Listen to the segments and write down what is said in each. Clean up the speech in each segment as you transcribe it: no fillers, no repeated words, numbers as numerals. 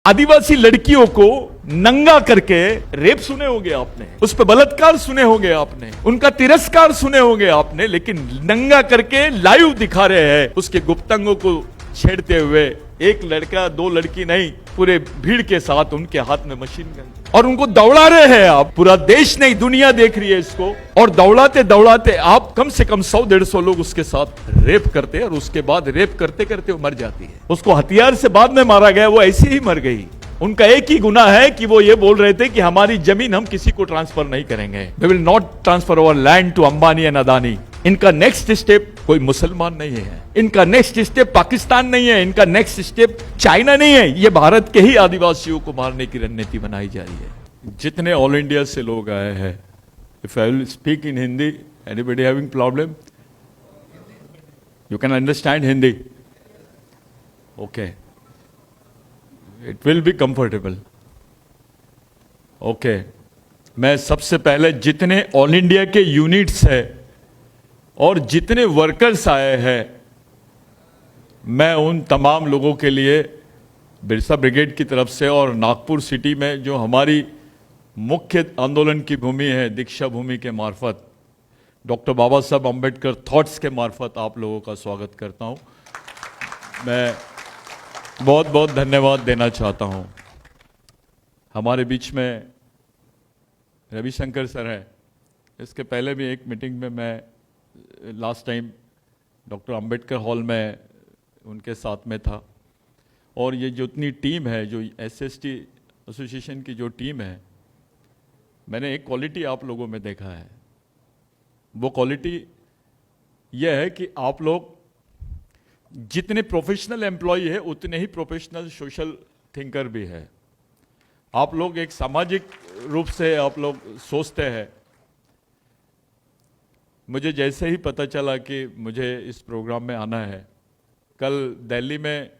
आदिवासी लड़कियों को नंगा करके रेप सुने होंगे आपने, उस पर बलात्कार सुने होंगे आपने, उनका तिरस्कार सुने होंगे आपने, लेकिन नंगा करके लाइव दिखा रहे हैं उसके गुप्तांगों को छेड़ते हुए। एक लड़का दो लड़की नहीं, पूरे भीड़ के साथ उनके हाथ में मशीन गन, और उनको दौड़ा रहे हैं आप। पूरा देश नहीं दुनिया देख रही है इसको, और दौड़ाते दौड़ाते आप कम से कम 100-150 लोग उसके साथ रेप करते हैं, और उसके बाद रेप करते करते वो मर जाती है। उसको हथियार से बाद में मारा गया, वो ऐसे ही मर गई। उनका एक ही गुनाह है कि वो ये बोल रहे थे कि हमारी जमीन हम किसी को ट्रांसफर नहीं करेंगे, we will not transfer our land to Ambani and Adani. इनका नेक्स्ट स्टेप कोई मुसलमान नहीं है, इनका नेक्स्ट स्टेप पाकिस्तान नहीं है, इनका नेक्स्ट स्टेप चाइना नहीं है, ये भारत के ही आदिवासियों को मारने की रणनीति बनाई जा रही है। जितने ऑल इंडिया से लोग आए हैं, if I will speak in Hindi, anybody having problem? You can understand Hindi? Okay, it will be comfortable. Okay, मैं सबसे पहले जितने ऑल इंडिया के यूनिट्स है और जितने वर्कर्स आए हैं, मैं उन तमाम लोगों के लिए बिरसा ब्रिगेड की तरफ से और नागपुर सिटी में जो हमारी मुख्य आंदोलन की भूमि है, दीक्षा भूमि के मार्फत, डॉक्टर बाबा साहब अम्बेडकर थॉट्स के मार्फत आप लोगों का स्वागत करता हूं। मैं बहुत बहुत धन्यवाद देना चाहता हूं। हमारे बीच में रविशंकर सर है। इसके पहले भी एक मीटिंग में मैं last time doctor Ambedkar hall में उनके साथ में था, और ये जितनी टीम है, जो एसएसटी एसोसिएशन की जो टीम है, मैंने एक क्वालिटी आप लोगों में देखा है। वो क्वालिटी यह है कि आप लोग जितने प्रोफेशनल एम्प्लॉय है उतने ही प्रोफेशनल सोशल थिंकर भी है। आप लोग एक सामाजिक रूप से आप लोग सोचते हैं। मुझे जैसे ही पता चला कि मुझे इस प्रोग्राम में आना है, कल दिल्ली में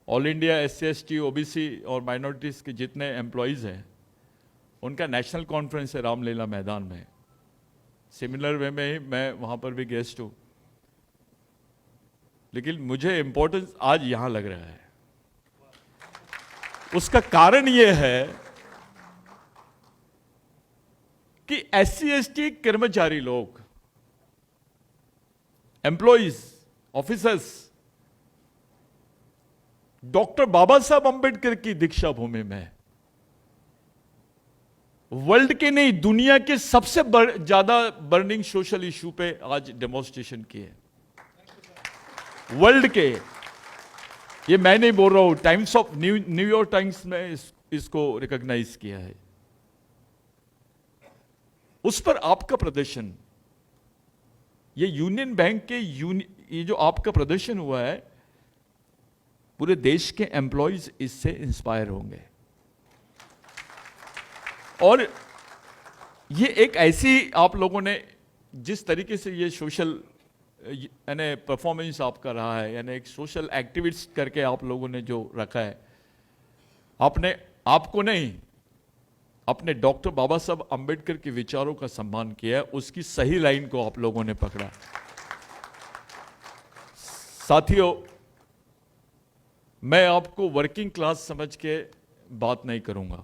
all India SC ST OBC और माइनॉरिटीज़ के जितने एम्प्लॉयज़ हैं, उनका नेशनल कॉन्फ्रेंस है रामलीला मैदान में। सिमिलर वे में ही मैं वहाँ पर भी गेस्ट हूँ, लेकिन मुझे इम्पोर्टेंस आज यहाँ लग रहा है। उसका कारण ये है कि SC ST कर्मचारी लोग, एम्प्लॉयज, ऑफिसर्स, डॉक्टर बाबा साहब अंबेडकर की दीक्षा भूमि में वर्ल्ड के नहीं दुनिया के सबसे ज्यादा बर्निंग सोशल इशू पे आज डेमोन्स्ट्रेशन किए। वर्ल्ड के, ये मैं नहीं बोल रहा हूं, टाइम्स ऑफ न्यूयॉर्क टाइम्स में इसको रिकॉग्नाइज किया है। उस पर आपका प्रदर्शन, ये यूनियन बैंक के ये जो आपका प्रदर्शन हुआ है, पूरे देश के एम्प्लॉयज इससे इंस्पायर होंगे। और ये एक ऐसी आप लोगों ने जिस तरीके से ये सोशल यानी परफॉर्मेंस आपका रहा है, यानी एक सोशल एक्टिविस्ट करके आप लोगों ने जो रखा है, आपने आपको नहीं, अपने डॉक्टर बाबा साहब अंबेडकर के विचारों का सम्मान किया है, उसकी सही लाइन को आप लोगों ने पकड़ा। साथियों, मैं आपको वर्किंग क्लास समझ के बात नहीं करूंगा,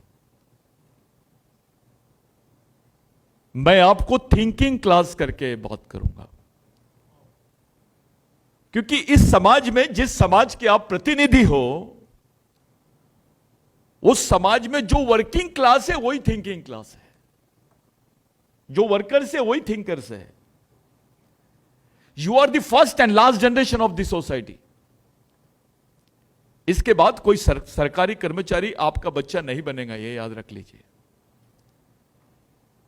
मैं आपको थिंकिंग क्लास करके बात करूंगा। क्योंकि इस समाज में, जिस समाज के आप प्रतिनिधि हो, उस समाज में जो वर्किंग क्लास है वही थिंकिंग क्लास है, जो वर्कर्स है वही थिंकर्स है। You are the first and last generation of the society. इसके बाद कोई सरकारी कर्मचारी आपका बच्चा नहीं बनेगा, ये याद रख लीजिए।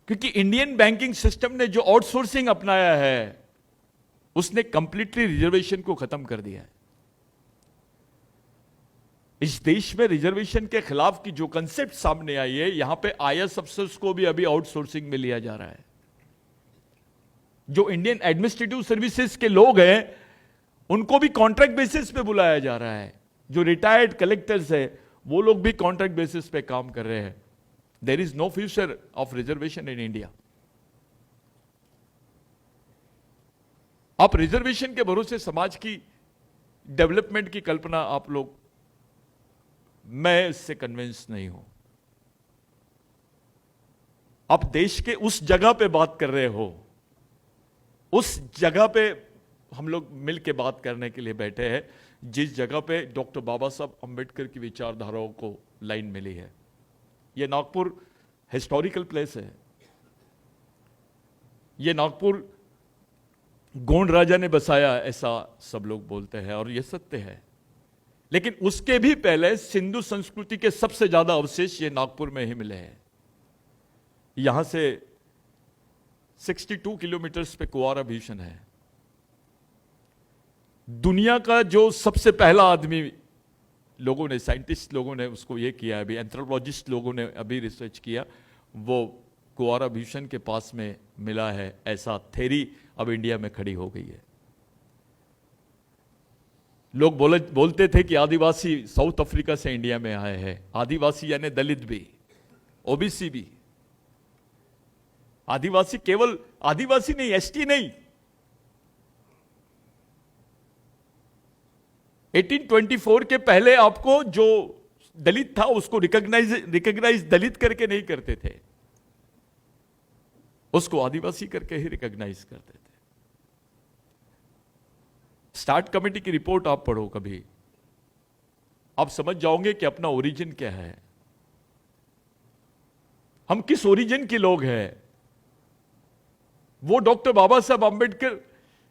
क्योंकि इंडियन बैंकिंग सिस्टम ने जो आउटसोर्सिंग अपनाया है, उसने कंप्लीटली रिजर्वेशन को खत्म कर दिया है। इस देश में रिजर्वेशन के खिलाफ की जो कंसेप्ट सामने आई है, यहां पे IAS अफसर्स को भी अभी आउटसोर्सिंग में लिया जा रहा है। जो इंडियन एडमिनिस्ट्रेटिव सर्विसेज के लोग हैं, उनको भी कॉन्ट्रैक्ट बेसिस पे बुलाया जा रहा है। जो रिटायर्ड कलेक्टर्स है, वो लोग भी कॉन्ट्रैक्ट बेसिस पे काम कर रहे हैं। There is no future of reservation in India. आप रिजर्वेशन के भरोसे समाज की डेवलपमेंट की कल्पना आप लोग मैं इससे कन्विंस नहीं हूं। आप देश के उस जगह पे बात कर रहे हो, उस जगह पे हम लोग मिल के बात करने के लिए बैठे हैं जिस जगह पे डॉक्टर बाबा साहब अंबेडकर की विचारधाराओं को लाइन मिली है। ये नागपुर हिस्टोरिकल प्लेस है। ये नागपुर गोंड राजा ने बसाया, ऐसा सब लोग बोलते हैं और ये सत्य है। लेकिन उसके भी पहले सिंधु संस्कृति के सबसे ज्यादा अवशेष ये नागपुर में ही मिले हैं। यहां से 62 किलोमीटर्स पे कुंवारा भीषण है। दुनिया का जो सबसे पहला आदमी लोगों ने, साइंटिस्ट लोगों ने उसको ये किया, अभी एंथ्रोपोलॉजिस्ट लोगों ने अभी रिसर्च किया, वो कुंवारा भीषण के पास में मिला है। ऐसा थ्योरी अब इंडिया में खड़ी हो गई है। लोग बोलते थे कि आदिवासी साउथ अफ्रीका से इंडिया में आए हैं। आदिवासी यानी दलित भी, ओबीसी भी। आदिवासी केवल आदिवासी नहीं, एसटी नहीं। 1824 के पहले आपको जो दलित था उसको रिकॉग्नाइज दलित करके नहीं करते थे, उसको आदिवासी करके ही रिकॉग्नाइज करते थे। स्टार्ट कमेटी की रिपोर्ट आप पढ़ो कभी, आप समझ जाओगे कि अपना ओरिजिन क्या है, हम किस ओरिजिन के लोग हैं। वो डॉक्टर बाबा साहब अंबेडकर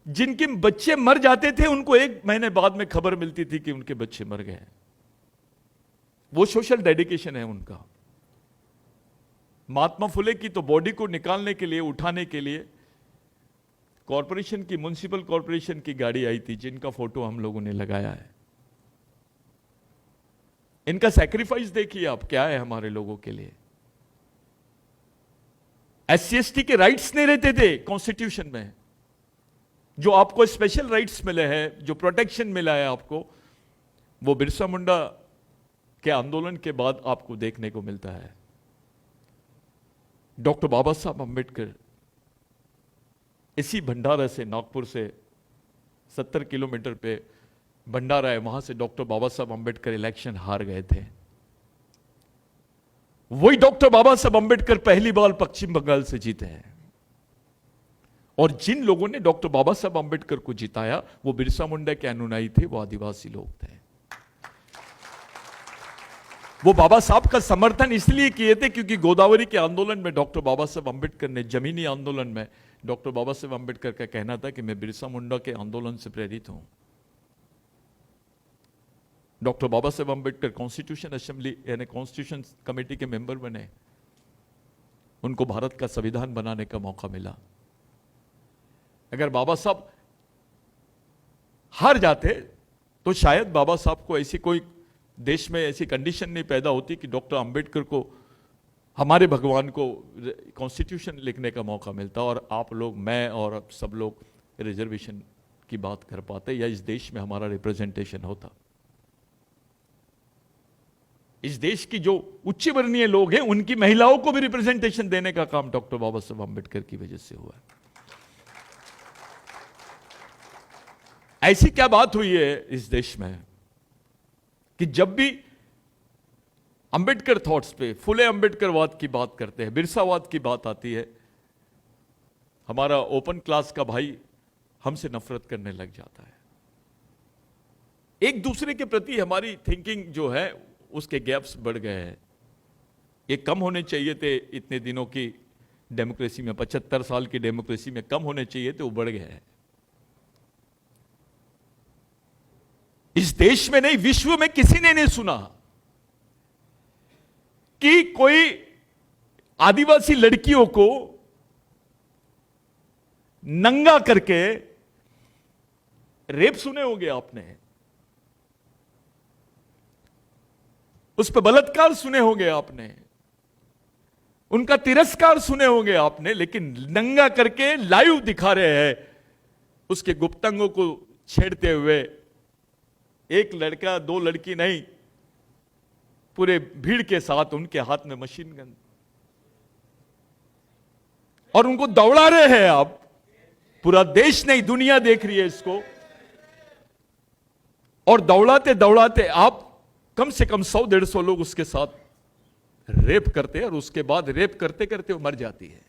जिनके बच्चे मर जाते थे, उनको 1 महीने बाद में खबर मिलती थी कि उनके बच्चे मर गए। वो सोशल डेडिकेशन है उनका। महात्मा फुले की तो बॉडी को निकालने के लिए, उठाने के लिए कॉरपोरेशन की, म्युनिसिपल कॉरपोरेशन की गाड़ी आई थी, जिनका फोटो हम लोगों ने लगाया है। इनका सैक्रिफाइस देखिए आप, क्या है हमारे लोगों के लिए। SC/ST के राइट्स नहीं रहते थे कॉन्स्टिट्यूशन में, जो आपको स्पेशल राइट्स मिले हैं, जो प्रोटेक्शन मिला है आपको, वो बिरसा मुंडा के आंदोलन के बाद आपको देखने को मिलता है। डॉक्टर बाबा साहब अंबेडकर इसी भंडारा से, नागपुर से 70 किलोमीटर पे भंडारा है, वहां से डॉक्टर बाबा साहब अंबेडकर इलेक्शन हार गए थे। वही डॉक्टर बाबा साहब अंबेडकर पहली बार पश्चिम बंगाल से जीते हैं। और जिन लोगों ने डॉक्टर बाबा साहब अंबेडकर को जिताया वो बिरसा मुंडा के अनुयायी थे, वो आदिवासी लोग थे। वो बाबा साहब का समर्थन इसलिए किए थे क्योंकि गोदावरी के आंदोलन में डॉक्टर बाबा साहब अंबेडकर ने, जमीनी आंदोलन में डॉक्टर बाबा साहब अंबेडकर का कहना था कि मैं बिरसा मुंडा के आंदोलन से प्रेरित हूं। डॉक्टर बाबा साहब अंबेडकर कॉन्स्टिट्यूशन असेंबली यानी कॉन्स्टिट्यूशन कमेटी के मेंबर बने, उनको भारत का संविधान बनाने का मौका मिला। अगर बाबा साहब हार जाते तो शायद बाबा साहब को ऐसी कोई देश में ऐसी कंडीशन नहीं पैदा होती कि डॉक्टर अंबेडकर को, हमारे भगवान को कॉन्स्टिट्यूशन लिखने का मौका मिलता और आप लोग, मैं और सब लोग रिजर्वेशन की बात कर पाते, या इस देश में हमारा रिप्रेजेंटेशन होता। इस देश की जो उच्च वर्णीय लोग हैं उनकी महिलाओं को भी रिप्रेजेंटेशन देने का काम डॉक्टर बाबा साहब अंबेडकर की वजह से हुआ है। ऐसी क्या बात हुई है इस देश में कि जब भी अंबेडकर थॉट्स पे, फुले अंबेडकरवाद की बात करते हैं, बिरसावाद की बात आती है, हमारा ओपन क्लास का भाई हमसे नफरत करने लग जाता है। एक दूसरे के प्रति हमारी थिंकिंग जो है उसके गैप्स बढ़ गए हैं। ये कम होने चाहिए थे इतने दिनों की डेमोक्रेसी में, 75 साल की डेमोक्रेसी में कम होने चाहिए थे, वो बढ़ गए हैं। इस देश में नहीं, विश्व में किसी ने नहीं सुना कि कोई आदिवासी लड़कियों को नंगा करके रेप सुने होंगे आपने, उस पर बलात्कार सुने होंगे आपने, उनका तिरस्कार सुने होंगे आपने, लेकिन नंगा करके लाइव दिखा रहे हैं उसके गुप्तांगों को छेड़ते हुए। एक लड़का, 2 लड़की नहीं, पूरे भीड़ के साथ उनके हाथ में मशीन गन, और उनको दौड़ा रहे हैं आप। पूरा देश नहीं, दुनिया देख रही है इसको। और दौड़ाते दौड़ाते आप कम से कम 100-150 लोग उसके साथ रेप करते हैं और उसके बाद रेप करते करते वो मर जाती है।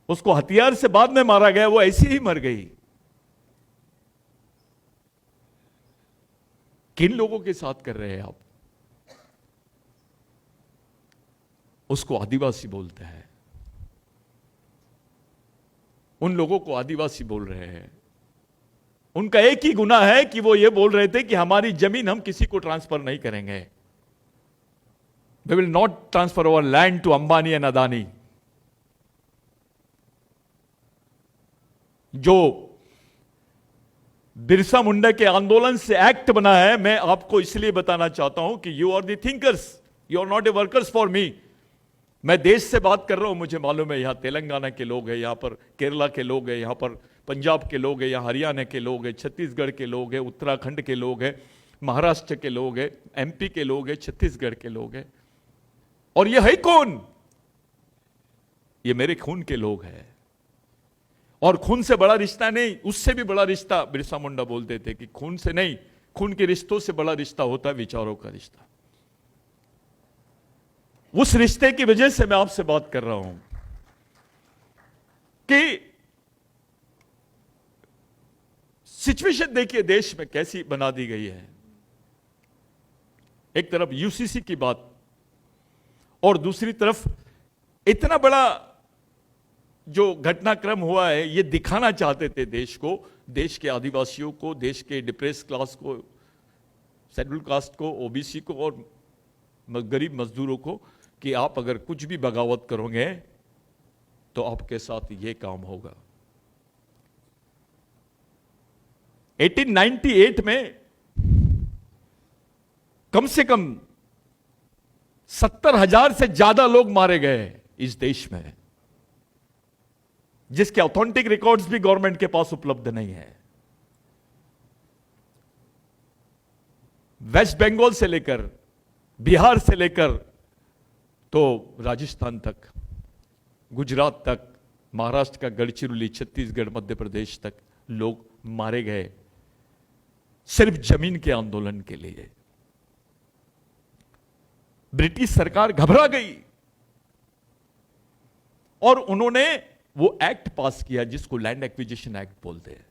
उसको हथियार से बाद में मारा गया, वो ऐसी ही मर गई। किन लोगों के साथ कर रहे हैं आप? उसको आदिवासी बोलते हैं, उन लोगों को आदिवासी बोल रहे हैं। उनका एक ही गुनाह है कि वो ये बोल रहे थे कि हमारी जमीन हम किसी को ट्रांसफर नहीं करेंगे। We will not transfer our land to Ambani and Adani. जो बिरसा मुंडा के आंदोलन से एक्ट बना है, मैं आपको इसलिए बताना चाहता हूं कि you are the thinkers, you are not a workers for me. मैं देश से बात कर रहा हूं, मुझे मालूम है यहां तेलंगाना के लोग हैं, यहां पर केरला के लोग हैं, यहां पर पंजाब के लोग हैं, यहां हरियाणा के लोग हैं, छत्तीसगढ़ के लोग हैं, उत्तराखंड के लोग हैं, महाराष्ट्र के लोग हैं, एमपी के लोग हैं, छत्तीसगढ़ के लोग हैं। और ये है कौन? ये मेरे खून के लोग हैं। और खून से बड़ा रिश्ता नहीं, उससे भी बड़ा रिश्ता बिरसा मुंडा बोलते थे कि खून से नहीं, खून के रिश्तों से बड़ा रिश्ता होता है विचारों का रिश्ता। उस रिश्ते की वजह से मैं आपसे बात कर रहा हूं कि सिचुएशन देखिए देश में कैसी बना दी गई है। एक तरफ यूसीसी की बात और दूसरी तरफ इतना बड़ा जो घटनाक्रम हुआ है, ये दिखाना चाहते थे देश को, देश के आदिवासियों को, देश के डिप्रेस क्लास को, शेड्यूल कास्ट को, ओबीसी को और गरीब मजदूरों को कि आप अगर कुछ भी बगावत करोगे तो आपके साथ ये काम होगा। 1898 में कम से कम 70,000 से ज्यादा लोग मारे गए इस देश में, जिसके ऑथेंटिक रिकॉर्ड्स भी गवर्नमेंट के पास उपलब्ध नहीं है। वेस्ट बंगाल से लेकर, बिहार से लेकर तो राजस्थान तक, गुजरात तक, महाराष्ट्र का गढ़चिरौली, छत्तीसगढ़, मध्य प्रदेश तक लोग मारे गए सिर्फ जमीन के आंदोलन के लिए। ब्रिटिश सरकार घबरा गई और उन्होंने वो एक्ट पास किया जिसको लैंड एक्विजिशन एक्ट बोलते हैं।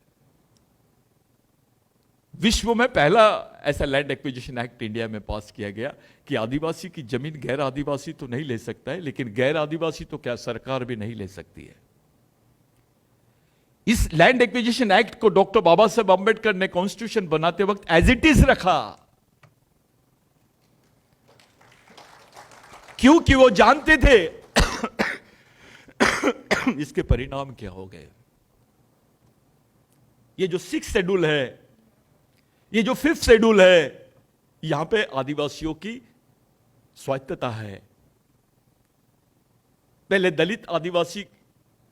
विश्व में पहला ऐसा लैंड एक्विजिशन एक्ट इंडिया में पास किया गया कि आदिवासी की जमीन गैर आदिवासी तो नहीं ले सकता है, लेकिन गैर आदिवासी तो क्या सरकार भी नहीं ले सकती है। इस लैंड एक्विजिशन एक्ट को डॉक्टर बाबा साहब अंबेडकर ने कॉन्स्टिट्यूशन बनाते वक्त एज इट इज रखा, क्योंकि वो जानते थे इसके परिणाम क्या हो गए। ये जो 6th शेड्यूल है, ये जो 5th शेड्यूल है, यहां पे आदिवासियों की स्वायत्तता है। पहले दलित आदिवासी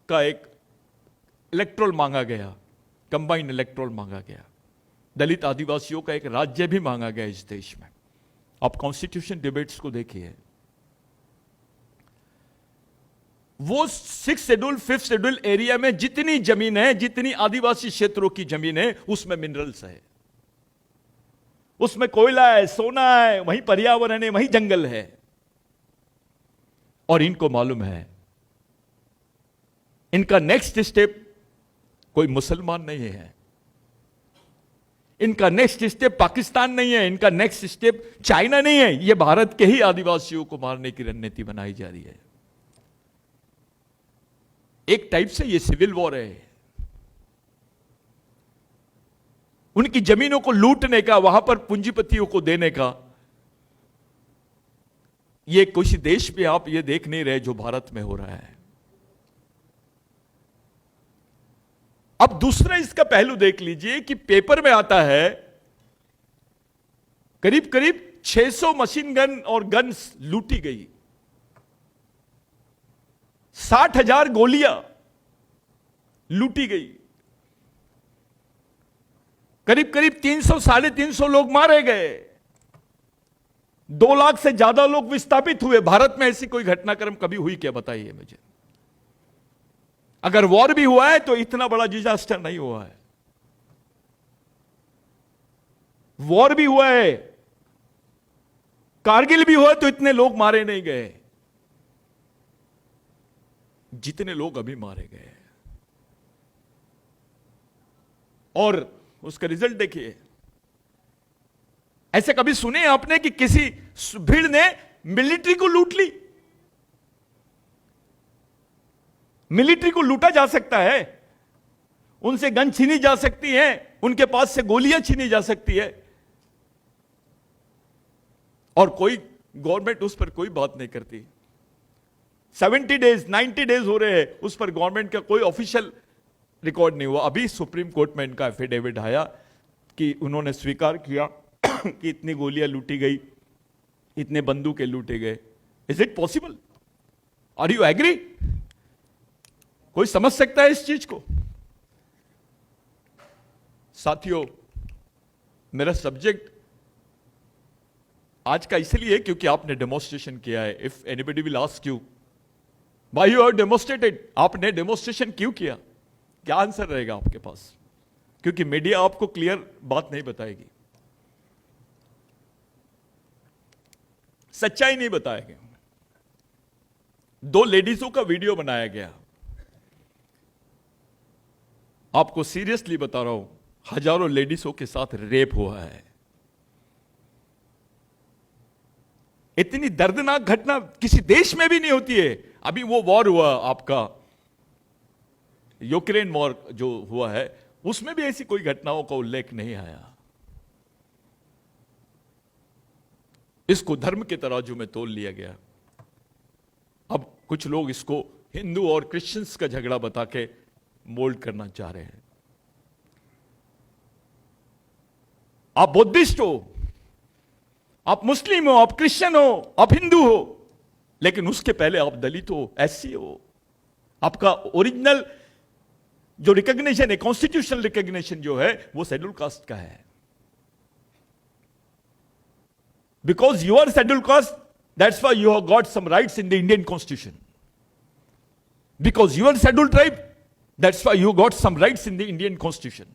का एक इलेक्ट्रोल मांगा गया, कंबाइंड इलेक्ट्रोल मांगा गया। दलित आदिवासियों का एक राज्य भी मांगा गया इस देश में। आप कॉन्स्टिट्यूशन डिबेट्स को देखिए, वो 6th schedule 5th schedule area में जितनी जमीन है, जितनी आदिवासी क्षेत्रों की जमीन है, उसमें मिनरल्स है, उसमें कोयला है, सोना है, वहीं पर्यावरण है, वहीं जंगल है। और इनको मालूम है इनका नेक्स्ट स्टेप कोई मुसलमान नहीं है, इनका नेक्स्ट स्टेप पाकिस्तान नहीं है, इनका नेक्स्ट स्टेप चाइना नहीं है। यह भारत के ही आदिवासियों को मारने की रणनीति बनाई जा रही है। एक टाइप से यह सिविल वॉर है, उनकी जमीनों को लूटने का, वहां पर पूंजीपतियों को देने का। ये किसी देश में आप ये देख नहीं रहे जो भारत में हो रहा है। अब दूसरा इसका पहलू देख लीजिए कि पेपर में आता है करीब करीब 600 मशीन गन और गन्स लूटी गई, 60,000 गोलियां लूटी गई, करीब करीब 300-350 लोग मारे गए, 2 लाख से ज्यादा लोग विस्थापित हुए। भारत में ऐसी कोई घटनाक्रम कभी हुई क्या, बताइए मुझे। अगर वॉर भी हुआ है तो इतना बड़ा डिजास्टर नहीं हुआ है। वॉर भी हुआ है कारगिल भी हुआ तो इतने लोग मारे नहीं गए जितने लोग अभी मारे गए। और उसका रिजल्ट देखिए। ऐसे कभी सुने आपने कि किसी भीड़ ने मिलिट्री को लूट ली? मिलिट्री को लूटा जा सकता है, उनसे गन छीनी जा सकती है, उनके पास से गोलियां छीनी जा सकती है, और कोई गवर्नमेंट उस पर कोई बात नहीं करती। 70 डेज 90 डेज हो रहे हैं, उस पर गवर्नमेंट का कोई ऑफिशियल रिकॉर्ड नहीं हुआ। अभी सुप्रीम कोर्ट में इनका एफिडेविट आया कि उन्होंने स्वीकार किया कि इतनी गोलियां लूटी गई, इतने बंदूकें लूटे गए। Is it possible? Are you agree? कोई समझ सकता है इस चीज को? साथियों, मेरा सब्जेक्ट आज का इसलिए क्योंकि आपने डेमोन्स्ट्रेशन किया है। If anybody will ask you why you have demonstrated, आपने डेमोन्स्ट्रेशन क्यों किया, क्या आंसर रहेगा आपके पास? क्योंकि मीडिया आपको क्लियर बात नहीं बताएगी, सच्चाई नहीं बताएगी। 2 लेडीजों का वीडियो बनाया गया। आपको सीरियसली बता रहा हूं, हजारों लेडीजों के साथ रेप हुआ है। इतनी दर्दनाक घटना किसी देश में भी नहीं होती है। अभी वो वॉर हुआ आपका, यूक्रेन वॉर जो हुआ है, उसमें भी ऐसी कोई घटनाओं का उल्लेख नहीं आया। इसको धर्म के तराजू में तोल लिया गया। अब कुछ लोग इसको हिंदू और क्रिश्चियंस का झगड़ा बता के मोल्ड करना चाह रहे हैं। आप बुद्धिस्ट हो, आप मुस्लिम हो, आप क्रिश्चियन हो, आप हिंदू हो, लेकिन उसके पहले आप दलित हो, एससी हो। आपका ओरिजिनल जो रिकॉग्निशन है, कॉन्स्टिट्यूशनल रिकॉग्निशन जो है, वो शेड्यूल कास्ट का है। Because you are schedule caste, that's why you have got some rights in the Indian constitution. Because you are schedule tribe, that's why you got some rights in the Indian Constitution.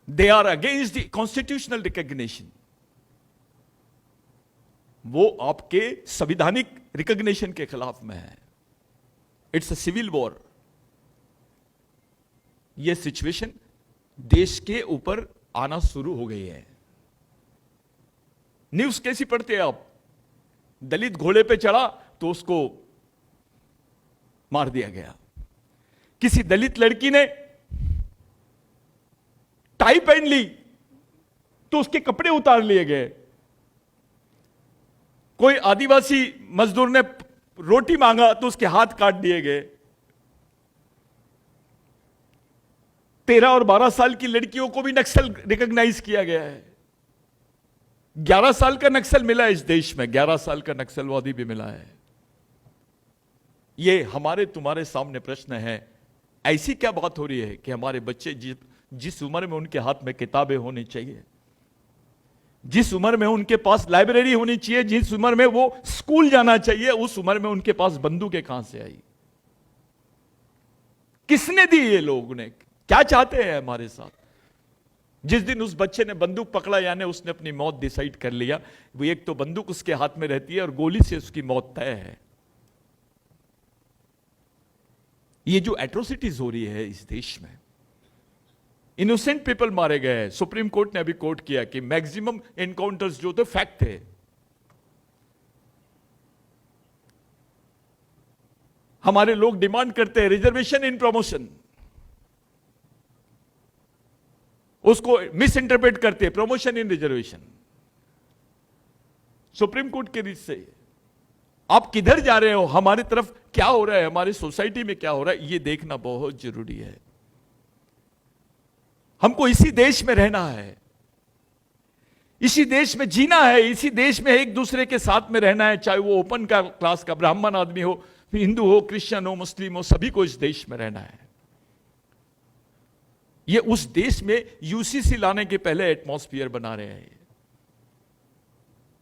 They are against the constitutional recognition. वो आपके संविधानिक recognition के खिलाफ में है। It's a civil war. यह situation देश के ऊपर आना शुरू हो गई है। न्यूज कैसी पढ़ते हैं आप? दलित घोड़े पे चढ़ा तो उसको मार दिया गया। किसी दलित लड़की ने टाई पहन ली तो उसके कपड़े उतार लिए गए। कोई आदिवासी मजदूर ने रोटी मांगा तो उसके हाथ काट दिए गए। 13 और 12 साल की लड़कियों को भी नक्सल रिकॉग्नाइज किया गया है। 11 साल का नक्सल मिला है इस देश में, 11 साल का नक्सलवादी भी मिला है। ये हमारे तुम्हारे सामने प्रश्न है। ऐसी क्या बात हो रही है कि हमारे बच्चे जिस उम्र में उनके हाथ में किताबें होनी चाहिए, जिस उम्र में उनके पास लाइब्रेरी होनी चाहिए, जिस उम्र में वो स्कूल जाना चाहिए, उस उम्र में उनके पास बंदूकें कहां से आई? किसने दी? ये लोग ने क्या चाहते हैं हमारे साथ? जिस दिन उस बच्चे ने बंदूक पकड़ा, यानी उसने अपनी मौत डिसाइड कर लिया। वो एक तो बंदूक उसके हाथ में रहती है और गोली से उसकी मौत तय है। ये जो एट्रोसिटीज हो रही है इस देश में, इनोसेंट पीपल मारे गए हैं। सुप्रीम कोर्ट ने अभी कोर्ट किया कि मैक्सिमम एनकाउंटर्स जो थे फैक्ट थे। हमारे लोग डिमांड करते हैं रिजर्वेशन इन प्रमोशन, उसको मिस इंटरप्रेट करते हैं प्रमोशन इन रिजर्वेशन। सुप्रीम कोर्ट के रीच से आप किधर जा रहे हो? हमारी तरफ क्या हो रहा है? हमारी सोसाइटी में क्या हो रहा है? ये देखना बहुत जरूरी है। हमको इसी देश में रहना है, इसी देश में जीना है, इसी देश में एक दूसरे के साथ में रहना है। चाहे वो ओपन का क्लास का ब्राह्मण आदमी हो, हिंदू हो, क्रिश्चियन हो, मुस्लिम हो, सभी को इस देश में रहना है। ये उस देश में यूसीसी लाने के पहले एटमॉस्फेयर बना रहे हैं।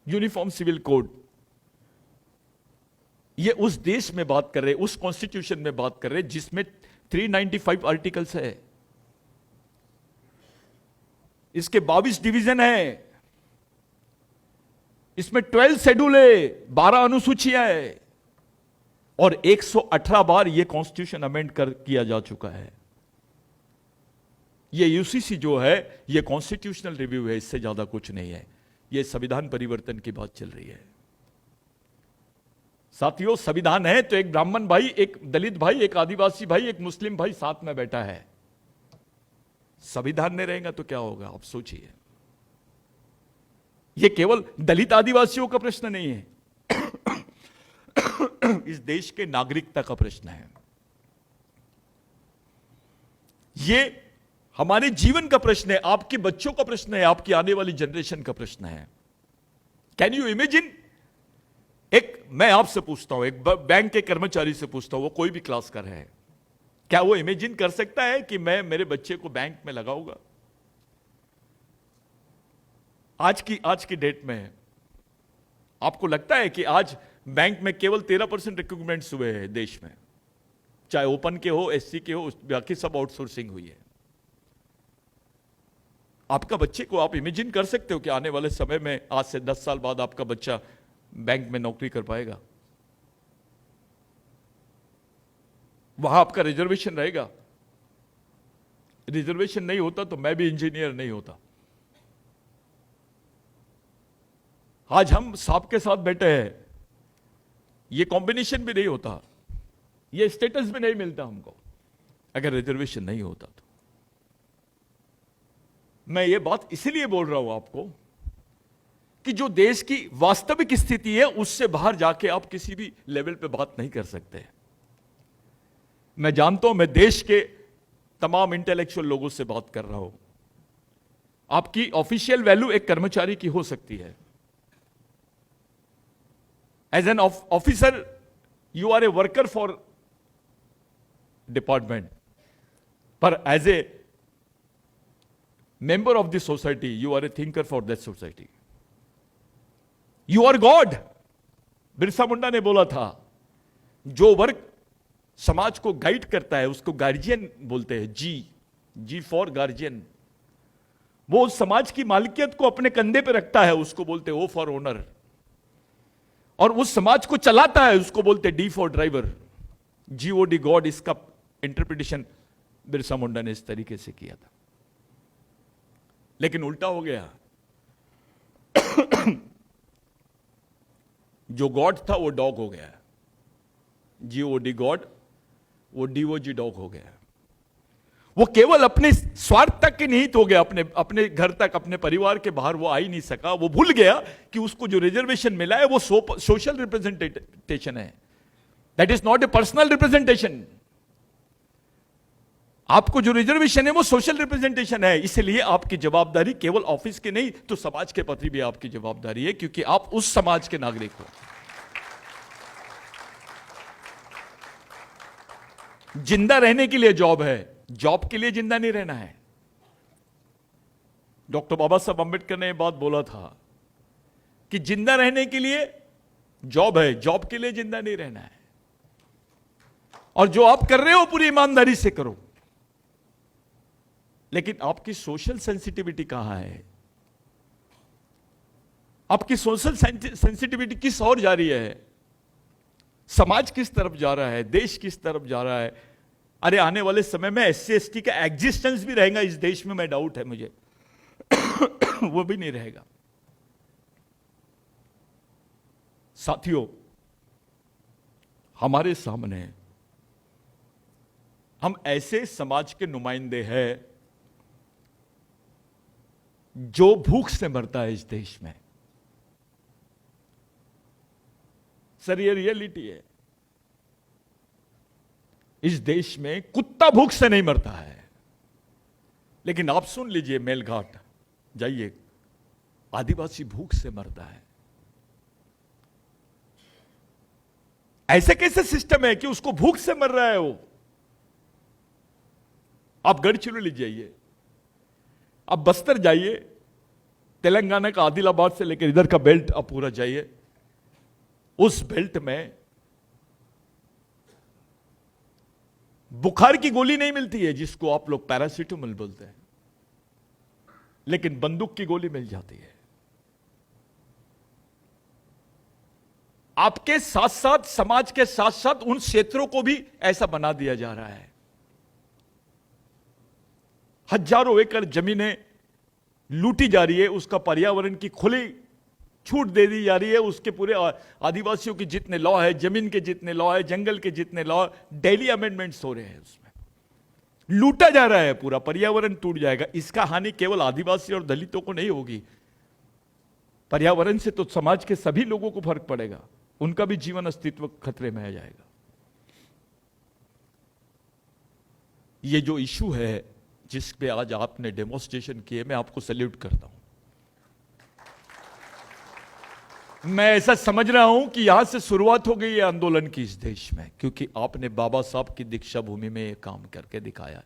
यूनिफॉर्म सिविल कोड, ये उस देश में बात कर रहे हैं, उस कॉन्स्टिट्यूशन में बात कर रहे हैं जिसमें 395 आर्टिकल्स है, इसके 22 डिवीजन है। इसमें 12 शेड्यूल है, 12 अनुसूचियां है और 118 बार यह कॉन्स्टिट्यूशन अमेंड किया जा चुका है। ये यूसीसी जो है ये कॉन्स्टिट्यूशनल रिव्यू है, इससे ज्यादा कुछ नहीं है। ये संविधान परिवर्तन की बात चल रही है। साथियों, संविधान है तो एक ब्राह्मण भाई, एक दलित भाई, एक आदिवासी भाई, एक मुस्लिम भाई साथ में बैठा है। संविधान नहीं रहेगा तो क्या होगा, आप सोचिए। यह केवल दलित आदिवासियों का प्रश्न नहीं है, इस देश के नागरिकता का प्रश्न है। यह हमारे जीवन का प्रश्न है, आपके बच्चों का प्रश्न है, आपकी आने वाली जनरेशन का प्रश्न है। कैन यू इमेजिन, मैं आपसे पूछता हूं, एक बैंक के कर्मचारी से पूछता हूं, वो कोई भी क्लास का है, क्या वो इमेजिन कर सकता है कि मैं मेरे बच्चे को बैंक में लगाऊंगा? आज की डेट में आपको लगता है कि आज बैंक में केवल 13% रिक्रूटमेंट्स हुए हैं देश में, चाहे ओपन के हो, एससी के हो, बाकी सब आउटसोर्सिंग हुई है। आपका बच्चे को आप इमेजिन कर सकते हो कि आने वाले समय में, आज से 10 साल बाद आपका बच्चा बैंक में नौकरी कर पाएगा? वहां आपका रिजर्वेशन रहेगा। रिजर्वेशन नहीं होता तो मैं भी इंजीनियर नहीं होता। आज हम सांप के साथ बैठे हैं, ये कॉम्बिनेशन भी नहीं होता, ये स्टेटस भी नहीं मिलता हमको अगर रिजर्वेशन नहीं होता तो। मैं ये बात इसलिए बोल रहा हूं आपको कि जो देश की वास्तविक स्थिति है उससे बाहर जाके आप किसी भी लेवल पे बात नहीं कर सकते। मैं जानता हूं, मैं देश के तमाम इंटेलेक्चुअल लोगों से बात कर रहा हूं। आपकी ऑफिशियल वैल्यू एक कर्मचारी की हो सकती है। As an officer you are a worker for department, पर as a member of the society you are a thinker for that society, you are God। Birsa Munda ने बोला था, जो वर्ग समाज को गाइड करता है उसको गार्जियन बोलते हैं। जी फॉर गार्जियन। वो उस समाज की मालिकियत को अपने कंधे पे रखता है, उसको बोलते हैं ओ फॉर ओनर। और उस समाज को चलाता है, उसको बोलते D for driver. GOD God, इसका इंटरप्रिटेशन बिरसा मुंडा ने इस तरीके से किया था। लेकिन उल्टा हो गया। जो गॉड था वो डॉग हो गया। GOD गॉड, वो DOG डॉग हो गया। वो केवल अपने स्वार्थ तक के निहित हो गया, अपने घर तक, अपने परिवार के बाहर वो आ ही नहीं सका। वो भूल गया कि उसको जो रिजर्वेशन मिला है वो सोशल रिप्रेजेंटेशन है, that is not a personal representation. आपको जो रिजर्वेशन है वो सोशल रिप्रेजेंटेशन है। इसलिए आपकी जवाबदारी केवल ऑफिस की नहीं तो समाज के प्रति भी आपकी जवाबदारी है, क्योंकि आप उस समाज के नागरिक हो। जिंदा रहने के लिए जॉब है, जॉब के लिए जिंदा नहीं रहना है। डॉक्टर बाबा साहब अंबेडकर ने यह बात बोला था कि जिंदा रहने के लिए जॉब है, जॉब के लिए जिंदा नहीं रहना है। और जो आप कर रहे हो पूरी ईमानदारी से करो, लेकिन आपकी सोशल सेंसिटिविटी कहां है? आपकी सोशल सेंसिटिविटी किस ओर जा रही है? समाज किस तरफ जा रहा है? देश किस तरफ जा रहा है? अरे आने वाले समय में SC ST का एग्जिस्टेंस भी रहेगा इस देश में, मैं डाउट है मुझे वो भी नहीं रहेगा। साथियों, हमारे सामने हम ऐसे समाज के नुमाइंदे हैं जो भूख से मरता है इस देश में। सर, ये रियलिटी है। इस देश में कुत्ता भूख से नहीं मरता है, लेकिन आप सुन लीजिए, मेलघाट जाइए, आदिवासी भूख से मरता है। ऐसे कैसे सिस्टम है कि उसको भूख से मर रहा है वो? आप गढ़चिरौली जाइए, आप बस्तर जाइए, तेलंगाना का आदिलाबाद से लेकर इधर का बेल्ट आप पूरा जाइए, उस बेल्ट में बुखार की गोली नहीं मिलती है जिसको आप लोग पैरासीटामोल बोलते हैं, लेकिन बंदूक की गोली मिल जाती है। आपके साथ साथ, समाज के साथ साथ उन क्षेत्रों को भी ऐसा बना दिया जा रहा है। हजारों एकड़ जमीनें लूटी जा रही है, उसका पर्यावरण की खुली छूट दे दी जा रही है। उसके पूरे आदिवासियों के जितने लॉ है, जमीन के जितने लॉ है, जंगल के जितने लॉ, डेली अमेंडमेंट्स हो रहे हैं, उसमें लूटा जा रहा है, पूरा पर्यावरण टूट जाएगा। इसका हानि केवल आदिवासी और दलितों को नहीं होगी, पर्यावरण से तो समाज के सभी लोगों को फर्क पड़ेगा, उनका भी जीवन अस्तित्व खतरे में आ जाएगा। ये जो इशू है जिस पे आज आपने डेमोन्स्ट्रेशन किए, मैं आपको सैल्यूट करता हूं। मैं ऐसा समझ रहा हूं कि यहां से शुरुआत हो गई है आंदोलन की इस देश में, क्योंकि आपने बाबा साहब की दीक्षा भूमि में यह काम करके दिखाया।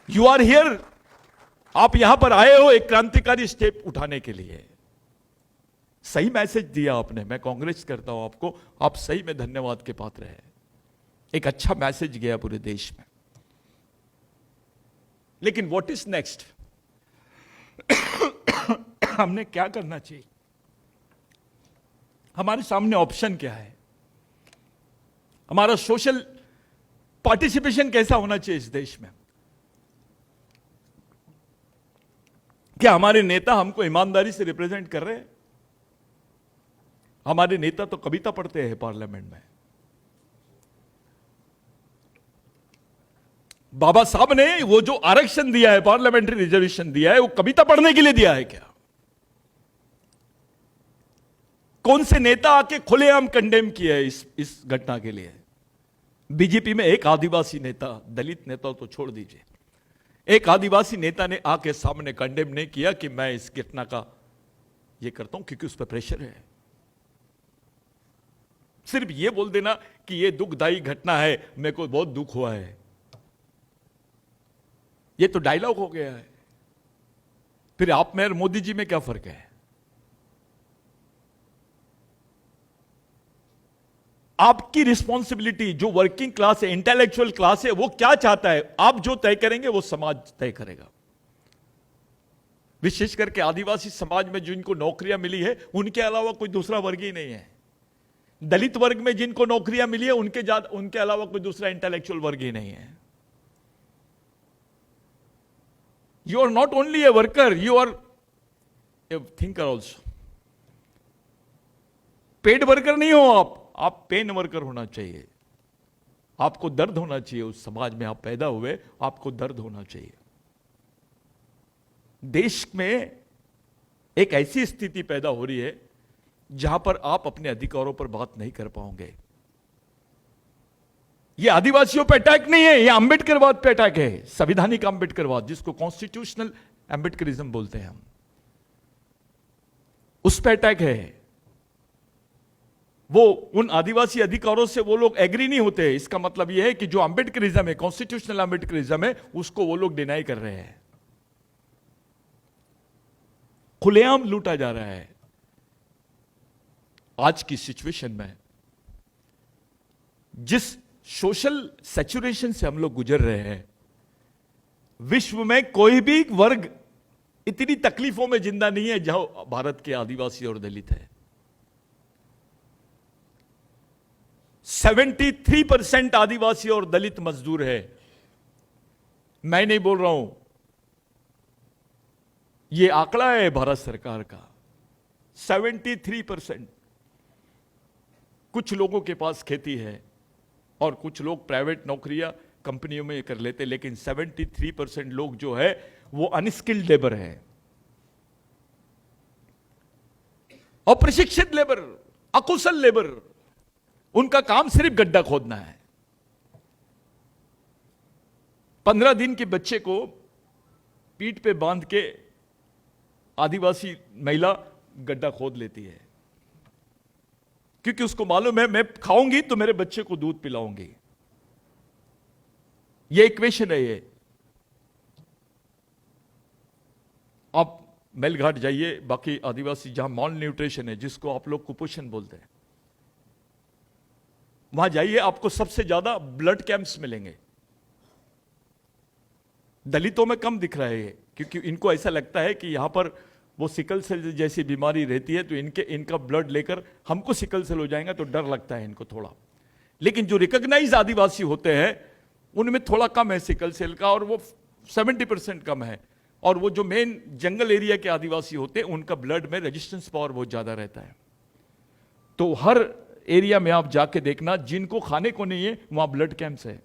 यू आर हियर, आप यहां पर आए हो एक क्रांतिकारी स्टेप उठाने के लिए। सही मैसेज दिया आपने, मैं कांग्रेस करता हूं आपको, आप सही में धन्यवाद के पात्र हैं। एक अच्छा मैसेज गया पूरे देश में। लेकिन व्हाट इज नेक्स्ट? हमने क्या करना चाहिए? हमारे सामने ऑप्शन क्या है? हमारा सोशल पार्टिसिपेशन कैसा होना चाहिए इस देश में? क्या हमारे नेता हमको ईमानदारी से रिप्रेजेंट कर रहे हैं? हमारे नेता तो कविता पढ़ते हैं पार्लियामेंट में। बाबा साहब ने वो जो आरक्षण दिया है, पार्लियामेंट्री रिजर्वेशन दिया है, वो कविता पढ़ने के लिए दिया है क्या? कौन से नेता आके खुलेआम कंडेम किया है इस घटना के लिए? बीजेपी में एक आदिवासी नेता, दलित नेता तो छोड़ दीजिए, एक आदिवासी नेता ने आके सामने कंडेम नहीं किया कि मैं इस घटना का ये करता हूं क्योंकि उस पर प्रेशर है। सिर्फ ये बोल देना कि ये दुखदायी घटना है, मेरे को बहुत दुख हुआ है, ये तो डायलॉग हो गया है। फिर आप में और मोदी जी में क्या फर्क है? आपकी रिस्पॉन्सिबिलिटी, जो वर्किंग क्लास है, इंटेलेक्चुअल क्लास है, वो क्या चाहता है, आप जो तय करेंगे वो समाज तय करेगा। विशेष करके आदिवासी समाज में जिनको नौकरियां मिली है, उनके अलावा कोई दूसरा वर्ग ही नहीं है। दलित वर्ग में जिनको नौकरियां मिली है, उनके अलावा कोई दूसरा इंटेलेक्चुअल वर्ग ही नहीं है। You are not only a worker, you are a thinker also. Paid worker नहीं हो आप पेन वर्कर होना चाहिए। आपको दर्द होना चाहिए, उस समाज में आप पैदा हुए, आपको दर्द होना चाहिए। देश में एक ऐसी स्थिति पैदा हो रही है जहां पर आप अपने अधिकारों पर बात नहीं कर पाओगे। यह आदिवासियों पे अटैक नहीं है, यह अंबेडकरवाद पे अटैक है, संवैधानिक अंबेडकरवाद, जिसको कॉन्स्टिट्यूशनल अंबेडकरिज्म बोलते हैं हम, उस पे अटैक है। वो उन आदिवासी अधिकारों से वो लोग एग्री नहीं होते। इसका मतलब यह है कि जो अंबेडकरिज्म है, कॉन्स्टिट्यूशनल अंबेडकरिज्म है, उसको वो लोग डिनाई कर रहे हैं। खुलेआम लूटा जा रहा है। आज की सिचुएशन में जिस सोशल सैचुरेशन से हम लोग गुजर रहे हैं, विश्व में कोई भी वर्ग इतनी तकलीफों में जिंदा नहीं है जहां भारत के आदिवासी और दलित है। 73% आदिवासी और दलित मजदूर है। मैं नहीं बोल रहा हूं, यह आंकड़ा है भारत सरकार का। 73%। कुछ लोगों के पास खेती है और कुछ लोग प्राइवेट नौकरियां कंपनियों में कर लेते, लेकिन 73% लोग जो है वो अनस्किल्ड लेबर है, अप्रशिक्षित लेबर, अकुशल लेबर। उनका काम सिर्फ गड्ढा खोदना है। 15 दिन के बच्चे को पीठ पे बांध के आदिवासी महिला गड्ढा खोद लेती है, क्योंकि उसको मालूम है मैं खाऊंगी तो मेरे बच्चे को दूध पिलाऊंगी। ये इक्वेशन है। ये आप मेलघाट जाइए, बाकी आदिवासी जहां मॉल न्यूट्रिशन है, जिसको आप लोग कुपोषण बोलते हैं, वहां जाइए, आपको सबसे ज्यादा ब्लड कैंप्स मिलेंगे। दलितों में कम दिख रहा है ये, क्योंकि इनको ऐसा लगता है कि यहां पर वो सिकल सेल जैसी बीमारी रहती है तो इनका ब्लड लेकर हमको सिकल सेल हो जाएगा तो डर लगता है इनको थोड़ा। लेकिन जो रिकॉग्नाइज आदिवासी होते हैं उनमें थोड़ा कम है सिकल सेल का, और वो 70% कम है। और वो जो मेन जंगल एरिया के आदिवासी होते हैं उनका ब्लड में रेजिस्टेंस पावर बहुत ज्यादा रहता है। तो हर एरिया में आप जाके देखना, जिनको खाने को नहीं है वहां ब्लड कैंप्स है।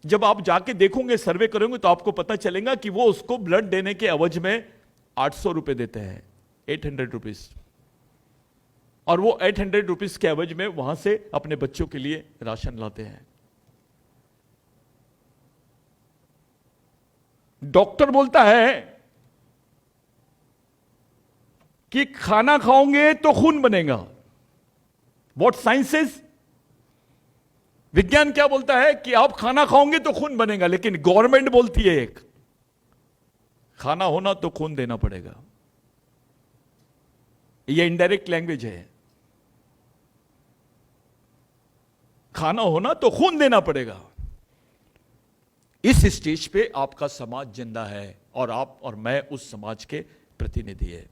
जब आप जाके देखोगे, सर्वे करोगे, तो आपको पता चलेगा कि वो उसको ब्लड देने के एवज में 800 रुपए देते हैं, 800 रुपीज। और वो 800 रुपीज के एवज में वहां से अपने बच्चों के लिए राशन लाते हैं। डॉक्टर बोलता है कि खाना खाओगे तो खून बनेगा। व्हाट साइंसेस, विज्ञान क्या बोलता है कि आप खाना खाओगे तो खून बनेगा, लेकिन गवर्नमेंट बोलती है एक, खाना होना तो खून देना पड़ेगा। यह इनडायरेक्ट लैंग्वेज है, खाना होना तो खून देना पड़ेगा। इस स्टेज पे आपका समाज जिंदा है और आप और मैं उस समाज के प्रतिनिधि है।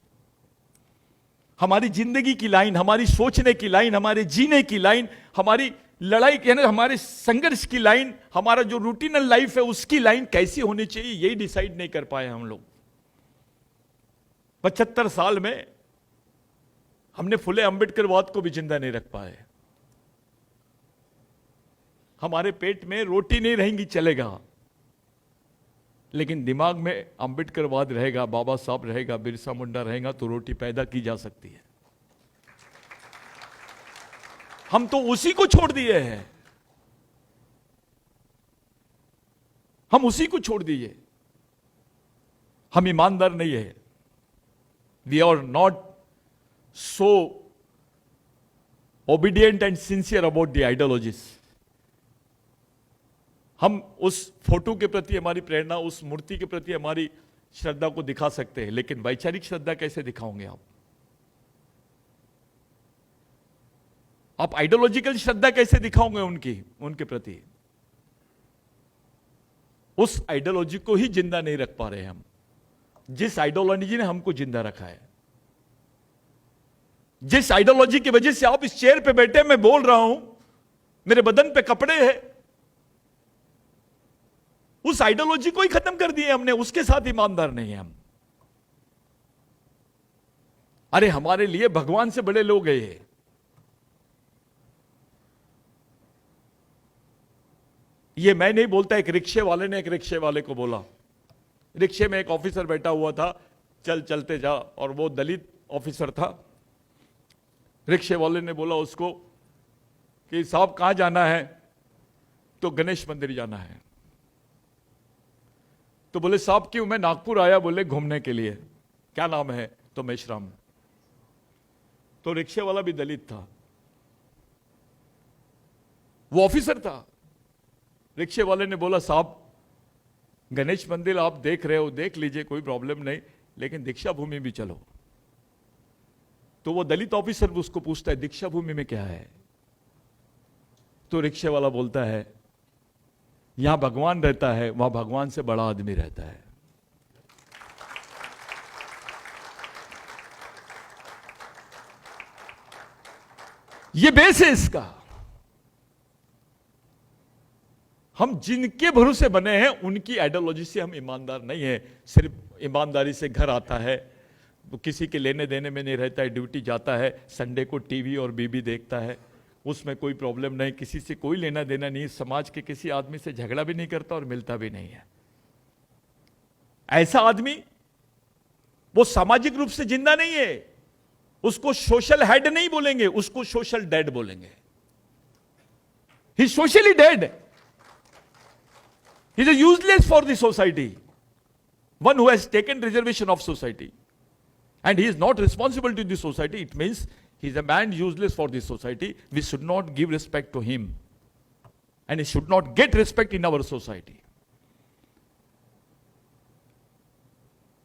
हमारी जिंदगी की लाइन, हमारी सोचने की लाइन, हमारे जीने की लाइन, हमारी लड़ाई यानी हमारे संघर्ष की लाइन, हमारा जो रूटीनल लाइफ है उसकी लाइन कैसी होनी चाहिए यही डिसाइड नहीं कर पाए हम लोग। 75 साल में हमने फुले अंबेडकरवाद को भी जिंदा नहीं रख पाए। हमारे पेट में रोटी नहीं रहेंगी चलेगा, लेकिन दिमाग में अंबेडकरवाद रहेगा, बाबा साहब रहेगा, बिरसा मुंडा रहेगा तो रोटी पैदा की जा सकती है। हम तो उसी को छोड़ दिए हैं, हम उसी को छोड़ दिए। हम ईमानदार नहीं है। We are not so obedient and sincere about the ideologies. हम उस फोटो के प्रति हमारी प्रेरणा, उस मूर्ति के प्रति हमारी श्रद्धा को दिखा सकते हैं, लेकिन वैचारिक श्रद्धा कैसे दिखाओगे आप? आप आइडियोलॉजिकल श्रद्धा कैसे दिखाओगे उनके प्रति? उस आइडियोलॉजी को ही जिंदा नहीं रख पा रहे हम, जिस आइडियोलॉजी ने हमको जिंदा रखा है। जिस आइडियोलॉजी की वजह से आप इस चेयर पे बैठे, मैं बोल रहा हूं, मेरे बदन पे कपड़े हैं, उस आइडियोलॉजी को ही खत्म कर दिए हमने, उसके साथ ईमानदार नहीं है हम। अरे हमारे लिए भगवान से बड़े लोग हैं ये। ये मैं नहीं बोलता, एक रिक्शे वाले ने एक रिक्शे वाले को बोला। रिक्शे में एक ऑफिसर बैठा हुआ था, चलते जा, और वो दलित ऑफिसर था। रिक्शे वाले ने बोला उसको कि साहब कहां जाना है? तो गणेश मंदिर जाना है। तो बोले साहब क्यों? मैं नागपुर आया बोले घूमने के लिए। क्या नाम है? तो मेश्राम। तो रिक्शे वाला भी दलित था, वो ऑफिसर था। रिक्शे वाले ने बोला साहब गणेश मंदिर आप देख रहे हो, देख लीजिए, कोई प्रॉब्लम नहीं, लेकिन दीक्षा भूमि भी चलो। तो वो दलित ऑफिसर उसको पूछता है दीक्षा भूमि में क्या है? तो रिक्शे वाला बोलता है यहां भगवान रहता है, वहां भगवान से बड़ा आदमी रहता है। ये बेस है इसका। हम जिनके भरोसे बने हैं उनकी आइडियोलॉजी से हम ईमानदार नहीं है। सिर्फ ईमानदारी से घर आता है, वो किसी के लेने देने में नहीं रहता है, ड्यूटी जाता है, संडे को टीवी और बीबी देखता है, उसमें कोई प्रॉब्लम नहीं, किसी से कोई लेना देना नहीं, समाज के किसी आदमी से झगड़ा भी नहीं करता और मिलता भी नहीं है। ऐसा आदमी वो सामाजिक रूप से जिंदा नहीं है। उसको सोशल हेड नहीं बोलेंगे, उसको सोशल डेड बोलेंगे। He is socially dead, he is useless for the society, one who has taken reservation of society and he is not responsible to the society. It means he is a man useless for the society. We should not give respect to him, and he should not get respect in our society.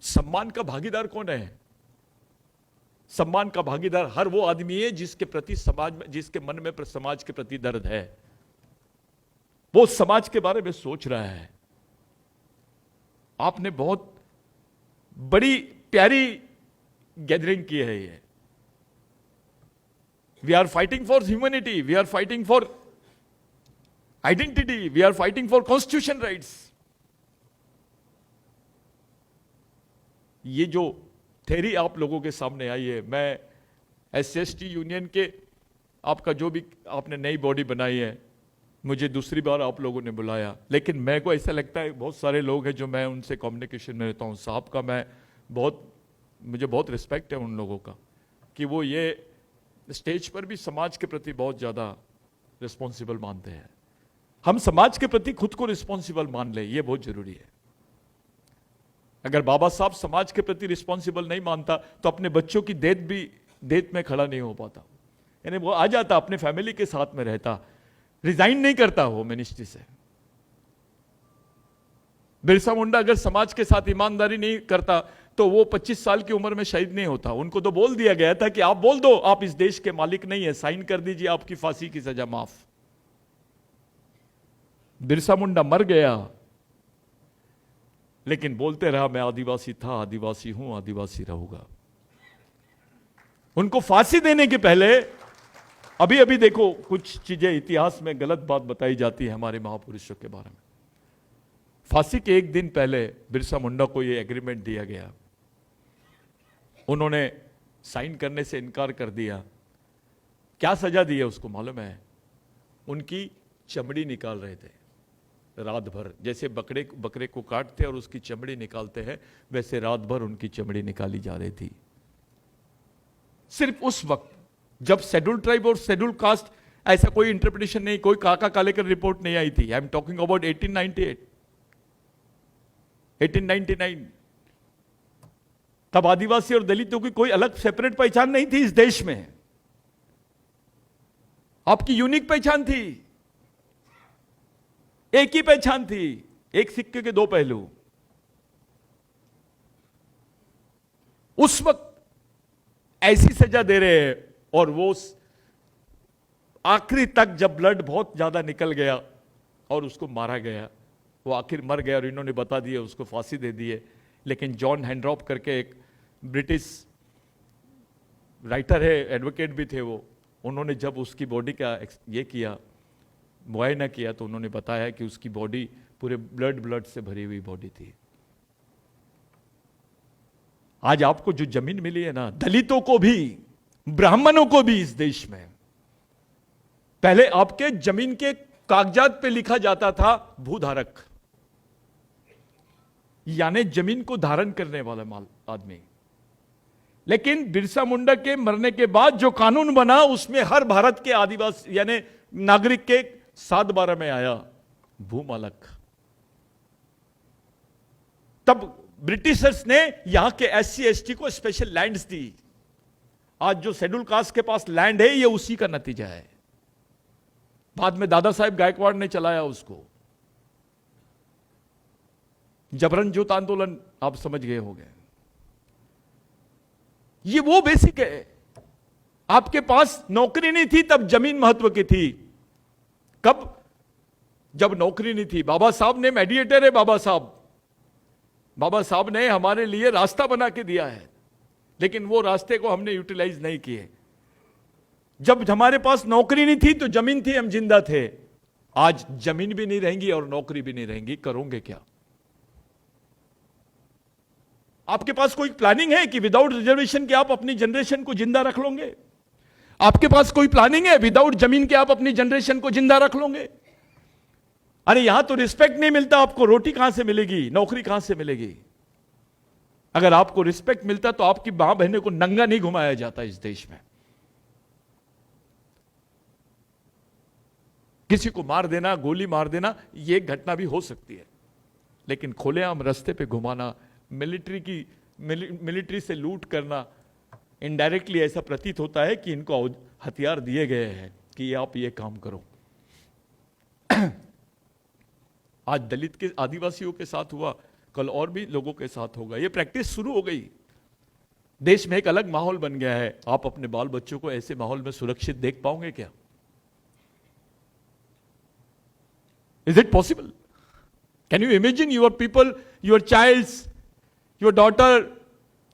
सम्मान का भागीदार कौन है? सम्मान का भागीदार हर वो आदमी है जिसके प्रति समाज में, जिसके मन में समाज के प्रति दर्द है, वो समाज के बारे में सोच रहा है। आपने बहुत बड़ी प्यारी गैदरिंग की है ये। We are fighting for humanity, we are fighting for identity, we are fighting for constitution rights. ये जो थ्योरी आप लोगों के सामने आई है, मैं SC/ST यूनियन के आपका जो भी आपने नई बॉडी बनाई है, मुझे दूसरी बार आप लोगों ने बुलाया, लेकिन मेरे को ऐसा लगता है बहुत सारे लोग हैं जो मैं उनसे कम्युनिकेशन में रहता हूँ, साहब का मैं मुझे बहुत रिस्पेक्ट है उन लोगों का कि वो ये स्टेज पर भी समाज के प्रति बहुत ज़्यादा रिस्पॉन्सिबल मानते हैं। हम समाज के प्रति खुद को रिस्पॉन्सिबल मान लें, ये बहुत जरूरी है। अगर बाबा साहब समाज के प्रति रिस्पॉन्सिबल नहीं मानता तो अपने बच्चों की डेथ में खड़ा नहीं हो पाता, यानी वो आ जाता, अपने फैमिली के साथ में रहता, रिजाइन नहीं करता वो मिनिस्ट्री से। बिरसा मुंडा अगर समाज के साथ ईमानदारी नहीं करता तो वो 25 साल की उम्र में शहीद नहीं होता। उनको तो बोल दिया गया था कि आप बोल दो आप इस देश के मालिक नहीं है, साइन कर दीजिए, आपकी फांसी की सजा माफ। बिरसा मुंडा मर गया, लेकिन बोलते रहा मैं आदिवासी था, आदिवासी हूं, आदिवासी रहूंगा। उनको फांसी देने के पहले अभी अभी देखो कुछ चीजें इतिहास में गलत बात बताई जाती है हमारे महापुरुषों के बारे में। फांसी के एक दिन पहले बिरसा मुंडा को यह एग्रीमेंट दिया गया, उन्होंने साइन करने से इनकार कर दिया। क्या सजा दी है उसको मालूम है? उनकी चमड़ी निकाल रहे थे रात भर, जैसे बकरे को काटते और उसकी चमड़ी निकालते हैं, वैसे रात भर उनकी चमड़ी निकाली जा रही थी। सिर्फ उस वक्त जब शेड्यूल ट्राइब और शेड्यूल कास्ट, ऐसा कोई इंटरप्रिटेशन नहीं, कोई काका कालेकर रिपोर्ट नहीं आई थी। I am talking about 1898, 1899। तब आदिवासी और दलितों की कोई अलग सेपरेट पहचान नहीं थी इस देश में, आपकी यूनिक पहचान थी, एक ही पहचान थी, एक सिक्के के दो पहलू। उस वक्त ऐसी सजा दे रहे हैं और वो आखिरी तक जब ब्लड बहुत ज्यादा निकल गया और उसको मारा गया, वो आखिर मर गया और इन्होंने बता दिया, उसको फांसी दे दी है। लेकिन जॉन हैंड्रॉप करके एक ब्रिटिश राइटर है, एडवोकेट भी थे वो, उन्होंने जब उसकी बॉडी का ये किया, मुआयना किया, तो उन्होंने बताया कि उसकी बॉडी पूरे ब्लड से भरी हुई बॉडी थी। आज आपको जो जमीन मिली है ना, दलितों को भी ब्राह्मणों को भी इस देश में, पहले आपके जमीन के कागजात पे लिखा जाता था भूधारक, यानी जमीन को धारण करने वाला आदमी। लेकिन बिरसा मुंडा के मरने के बाद जो कानून बना उसमें हर भारत के आदिवासी यानी नागरिक के 7/12 में आया भूमालक। तब ब्रिटिशर्स ने यहां के SC/ST को स्पेशल लैंड्स दी। आज जो शेड्यूल कास्ट के पास लैंड है ये उसी का नतीजा है। बाद में दादा साहेब गायकवाड़ ने चलाया उसको। जबरन जोत आंदोलन आप समझ गए होंगे। ये वो बेसिक है। आपके पास नौकरी नहीं थी तब जमीन महत्व की थी। कब? जब नौकरी नहीं थी। बाबा साहब ने, मेडिएटर है बाबा साहब ने हमारे लिए रास्ता बना के दिया है, लेकिन वो रास्ते को हमने यूटिलाइज नहीं किए। जब हमारे पास नौकरी नहीं थी तो जमीन थी, हम जिंदा थे। आज जमीन भी नहीं रहेंगी और नौकरी भी नहीं रहेंगी, करोगे क्या? आपके पास कोई प्लानिंग है कि विदाउट रिजर्वेशन के आप अपनी जनरेशन को जिंदा रख लोगे? आपके पास कोई प्लानिंग है विदाउट जमीन के आप अपनी जनरेशन को जिंदा रख लोगे? अरे यहां तो रिस्पेक्ट नहीं मिलता आपको, रोटी कहां से मिलेगी, नौकरी कहां से मिलेगी? अगर आपको रिस्पेक्ट मिलता तो आपकी मां बहनों को नंगा नहीं घुमाया जाता इस देश में। किसी को मार देना, गोली मार देना, यह घटना भी हो सकती है, लेकिन खुलेआम रास्ते पे घुमाना, मिलिट्री से लूट करना, इनडायरेक्टली ऐसा प्रतीत होता है कि इनको हथियार दिए गए हैं कि आप ये काम करो। आज दलित के, आदिवासियों के साथ हुआ, कल और भी लोगों के साथ होगा। ये प्रैक्टिस शुरू हो गई। देश में एक अलग माहौल बन गया है। आप अपने बाल बच्चों को ऐसे माहौल में सुरक्षित देख पाओगे क्या? Is it possible? Can you imagine your people, your childs your daughter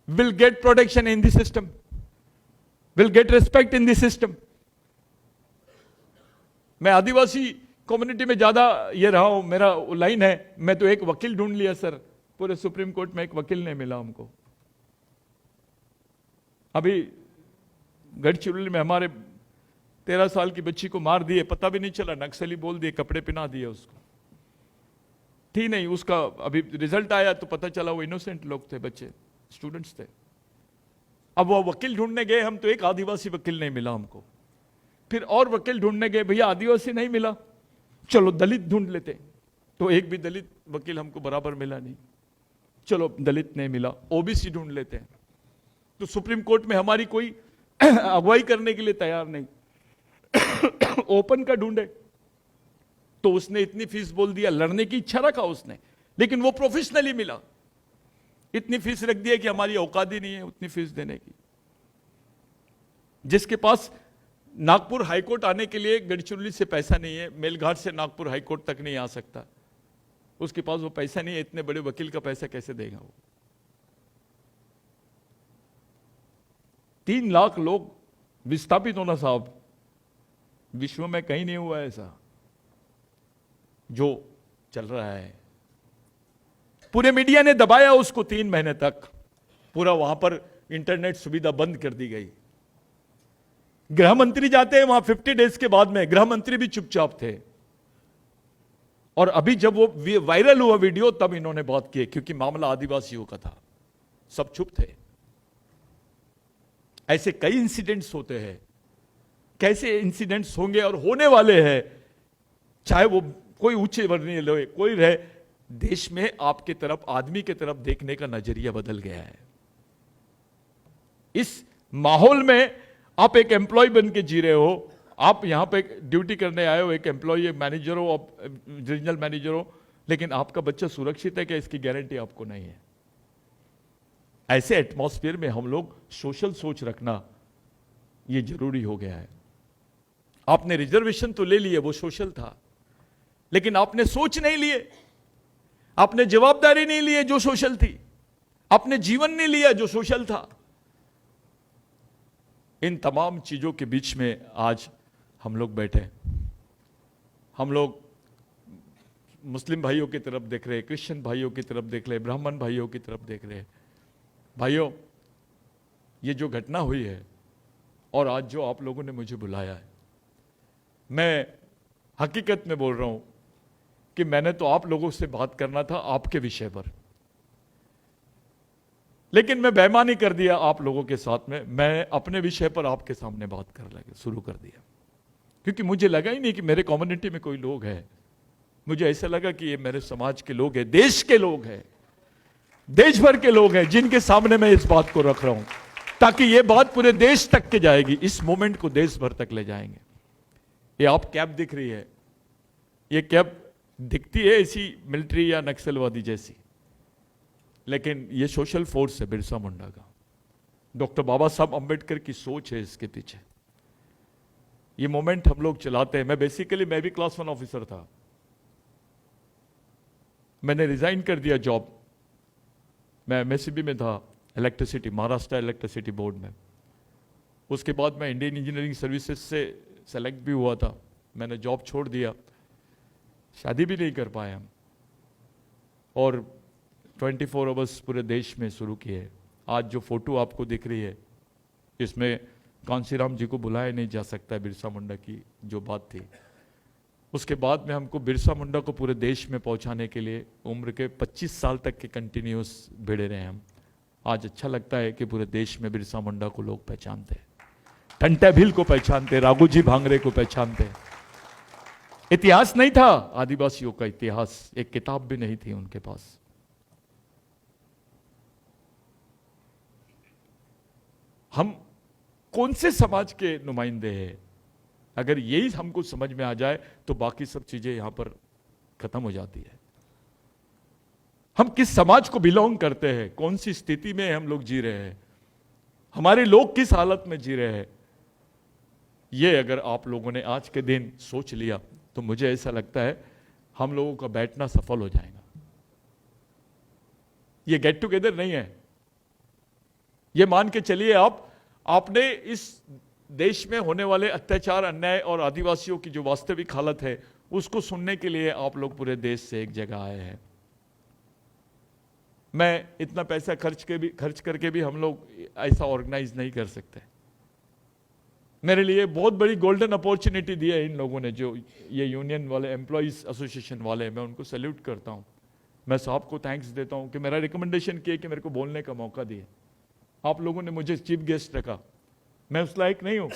will get protection in the system, will get respect in the system. मैं आदिवासी कम्युनिटी में ज्यादा ये रहा हूं, मेरा लाइन है, मैं तो एक वकील ढूंढ लिया सर, पूरे सुप्रीम कोर्ट में एक वकील नहीं मिला हमको। अभी गढ़चिरौली में हमारे 13 साल की बच्ची को मार दिए, पता भी नहीं चला, नक्सली बोल दिए, कपड़े पहना दिए उसको, थी नहीं, उसका अभी रिजल्ट आया तो पता चला वो इनोसेंट लोग थे, बच्चे स्टूडेंट्स थे। अब वो वकील ढूंढने गए हम, तो एक आदिवासी वकील नहीं मिला हमको। फिर और वकील ढूंढने गए, भैया आदिवासी नहीं मिला, चलो दलित ढूंढ लेते, तो एक भी दलित वकील हमको बराबर मिला नहीं। चलो दलित नहीं मिला, ओबीसी ढूंढ लेते हैं, तो सुप्रीम कोर्ट में हमारी कोई अगुवाई करने के लिए तैयार नहीं। ओपन का ढूंढे तो उसने इतनी फीस बोल दिया, लड़ने की इच्छा रखा उसने, लेकिन वो प्रोफेशनली मिला, इतनी फीस रख दिया कि हमारी औकात ही नहीं है उतनी फीस देने की। जिसके पास नागपुर हाईकोर्ट आने के लिए गढ़चिरौली से पैसा नहीं है, मेलघाट से नागपुर हाईकोर्ट तक नहीं आ सकता, उसके पास वो पैसा नहीं है, इतने बड़े वकील का पैसा कैसे देगा वो? 3 लाख लोग विस्थापित होना साहब, विश्व में कहीं नहीं हुआ ऐसा जो चल रहा है। पूरे मीडिया ने दबाया उसको 3 महीने तक, पूरा वहां पर इंटरनेट सुविधा बंद कर दी गई। गृह मंत्री जाते हैं वहां 50 डेज के बाद में, गृह मंत्री भी चुपचाप थे। और अभी जब वो वायरल हुआ वीडियो तब इन्होंने बात की, क्योंकि मामला आदिवासियों का था, सब चुप थे। ऐसे कई इंसिडेंट्स होते हैं, कैसे इंसिडेंट्स होंगे और होने वाले हैं, चाहे वो कोई ऊंचे वर्णीय लोग कोई रहे। देश में आपके तरफ, आदमी के तरफ देखने का नजरिया बदल गया है। इस माहौल में आप एक एम्प्लॉय बन के जी रहे हो, आप यहां पे ड्यूटी करने आए हो, एक एम्प्लॉय, एक मैनेजर हो, रीजनल मैनेजर हो, लेकिन आपका बच्चा सुरक्षित है क्या, इसकी गारंटी आपको नहीं है। ऐसे एटमॉस्फेयर में हम लोग सोशल सोच रखना ये जरूरी हो गया है। आपने रिजर्वेशन तो ले लिए, वो सोशल था, लेकिन आपने सोच नहीं लिए, आपने जवाबदारी नहीं लिए जो सोशल थी, आपने जीवन नहीं लिया जो सोशल था। इन तमाम चीजों के बीच में आज हम लोग बैठे, हम लोग मुस्लिम भाइयों की तरफ देख रहे, क्रिश्चियन भाइयों की तरफ देख रहे, ब्राह्मण भाइयों की तरफ देख रहे। भाइयों, ये जो घटना हुई है और आज जो आप लोगों ने मुझे बुलाया है, मैं हकीकत में बोल रहा हूं कि मैंने तो आप लोगों से बात करना था आपके विषय पर, लेकिन मैं बेईमानी कर दिया आप लोगों के साथ में, मैं अपने विषय पर आपके सामने बात कर लगे शुरू कर दिया, क्योंकि मुझे लगा ही नहीं कि मेरे कम्युनिटी में कोई लोग हैं। मुझे ऐसा लगा कि ये मेरे समाज के लोग हैं, देश के लोग हैं, देश भर के लोग हैं, जिनके सामने मैं इस बात को रख रहा हूं, ताकि ये बात पूरे देश तक के जाएगी, इस मोमेंट को देश भर तक ले जाएंगे। ये आप कैप दिख रही है, ये कैप दिखती है ऐसी मिलिट्री या नक्सलवादी जैसी, लेकिन ये सोशल फोर्स है बिरसा मुंडा का, डॉक्टर बाबा साहब अंबेडकर की सोच है इसके पीछे। ये मोमेंट हम लोग चलाते हैं। मैं भी क्लास 1 ऑफिसर था, मैंने रिजाइन कर दिया जॉब, मैं एमएससीबी में था, इलेक्ट्रिसिटी, महाराष्ट्र इलेक्ट्रिसिटी बोर्ड में। उसके बाद मैं इंडियन इंजीनियरिंग सर्विसेज से सेलेक्ट भी हुआ था, मैंने जॉब छोड़ दिया, शादी भी नहीं कर पाए हम, और 24 आवर्स पूरे देश में शुरू किए। आज जो फोटो आपको दिख रही है, इसमें कांशीराम जी को बुलाया नहीं जा सकता है, बिरसा मुंडा की जो बात थी। उसके बाद में हमको बिरसा मुंडा को पूरे देश में पहुंचाने के लिए उम्र के 25 साल तक के कंटिन्यूस भिड़े रहे हम। आज अच्छा लगता है कि पूरे देश में बिरसा मुंडा को लोग पहचानते हैं, टंटा भील को पहचानते, राघोजी भांगरे को पहचानते। इतिहास नहीं था आदिवासियों का, इतिहास एक किताब भी नहीं थी उनके पास। हम कौन से समाज के नुमाइंदे हैं, अगर यही हमको समझ में आ जाए तो बाकी सब चीजें यहां पर खत्म हो जाती है। हम किस समाज को बिलोंग करते हैं, कौन सी स्थिति में हम लोग जी रहे हैं, हमारे लोग किस हालत में जी रहे हैं, ये अगर आप लोगों ने आज के दिन सोच लिया तो मुझे ऐसा लगता है हम लोगों का बैठना सफल हो जाएगा। ये गेट टुगेदर नहीं है। ये मान के चलिए आपने इस देश में होने वाले अत्याचार, अन्याय और आदिवासियों की जो वास्तविक हालत है उसको सुनने के लिए आप लोग पूरे देश से एक जगह आए हैं। मैं इतना पैसा खर्च करके भी हम लोग ऐसा ऑर्गेनाइज नहीं कर सकते। मेरे लिए बहुत बड़ी गोल्डन अपॉर्चुनिटी दी है इन लोगों ने, जो ये यूनियन वाले, एम्प्लॉइज एसोसिएशन वाले, मैं उनको सैल्यूट करता हूं। मैं साहब को थैंक्स देता हूं कि मेरा रिकमेंडेशन किए कि मेरे को बोलने का मौका दिए। आप लोगों ने मुझे चीफ गेस्ट रखा, मैं उस लायक नहीं हूं,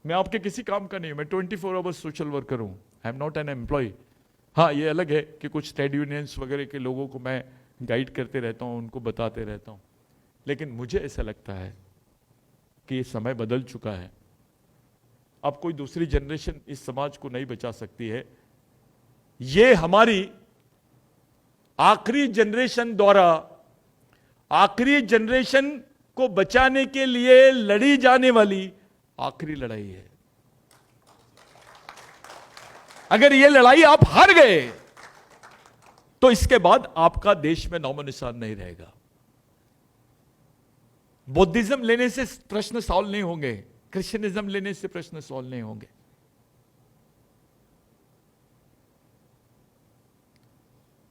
मैं आपके किसी काम का नहीं हूं, मैं 24 आवर्स सोशल वर्कर हूं, I am not an employ. हाँ, ये अलग है कि कुछ ट्रेड यूनियंस वगैरह के लोगों को मैं गाइड करते रहता हूं, उनको बताते रहता हूं, लेकिन मुझे ऐसा लगता है कि ये समय बदल चुका है। अब कोई दूसरी जनरेशन इस समाज को नहीं बचा सकती है। ये हमारी आखिरी जनरेशन द्वारा, आखिरी जनरेशन को बचाने के लिए लड़ी जाने वाली आखिरी लड़ाई है। अगर ये लड़ाई आप हार गए तो इसके बाद आपका देश में नामो निशान नहीं रहेगा। बौद्धिज्म लेने से प्रश्न सॉल्व नहीं होंगे, क्रिश्चियनिज्म लेने से प्रश्न सॉल्व नहीं होंगे।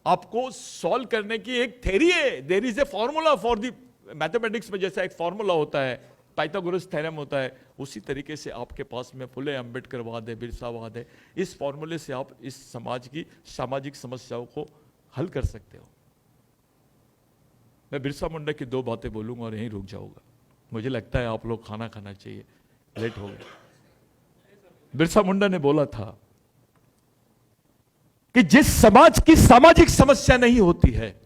आपको सॉल्व करने की एक थ्योरी है, there is a formula for the mathematics में जैसा एक फॉर्मूला होता है, पाइथागोरस थ्योरम होता है, उसी तरीके से आपके पास में फुले अंबेडकरवाद है, बिरसावाद है। इस फॉर्मूले से आप इस समाज की सामाजिक समस्याओं को हल कर सकते हो। मैं बिरसा मुंडा की 2 बातें बोलूंगा और यहीं रुक जाऊंगा। मुझे लगता है आप लोग खाना खाना चाहिए, लेट हो गया। बिरसा मुंडा ने बोला था कि जिस समाज की सामाजिक समस्या नहीं होती है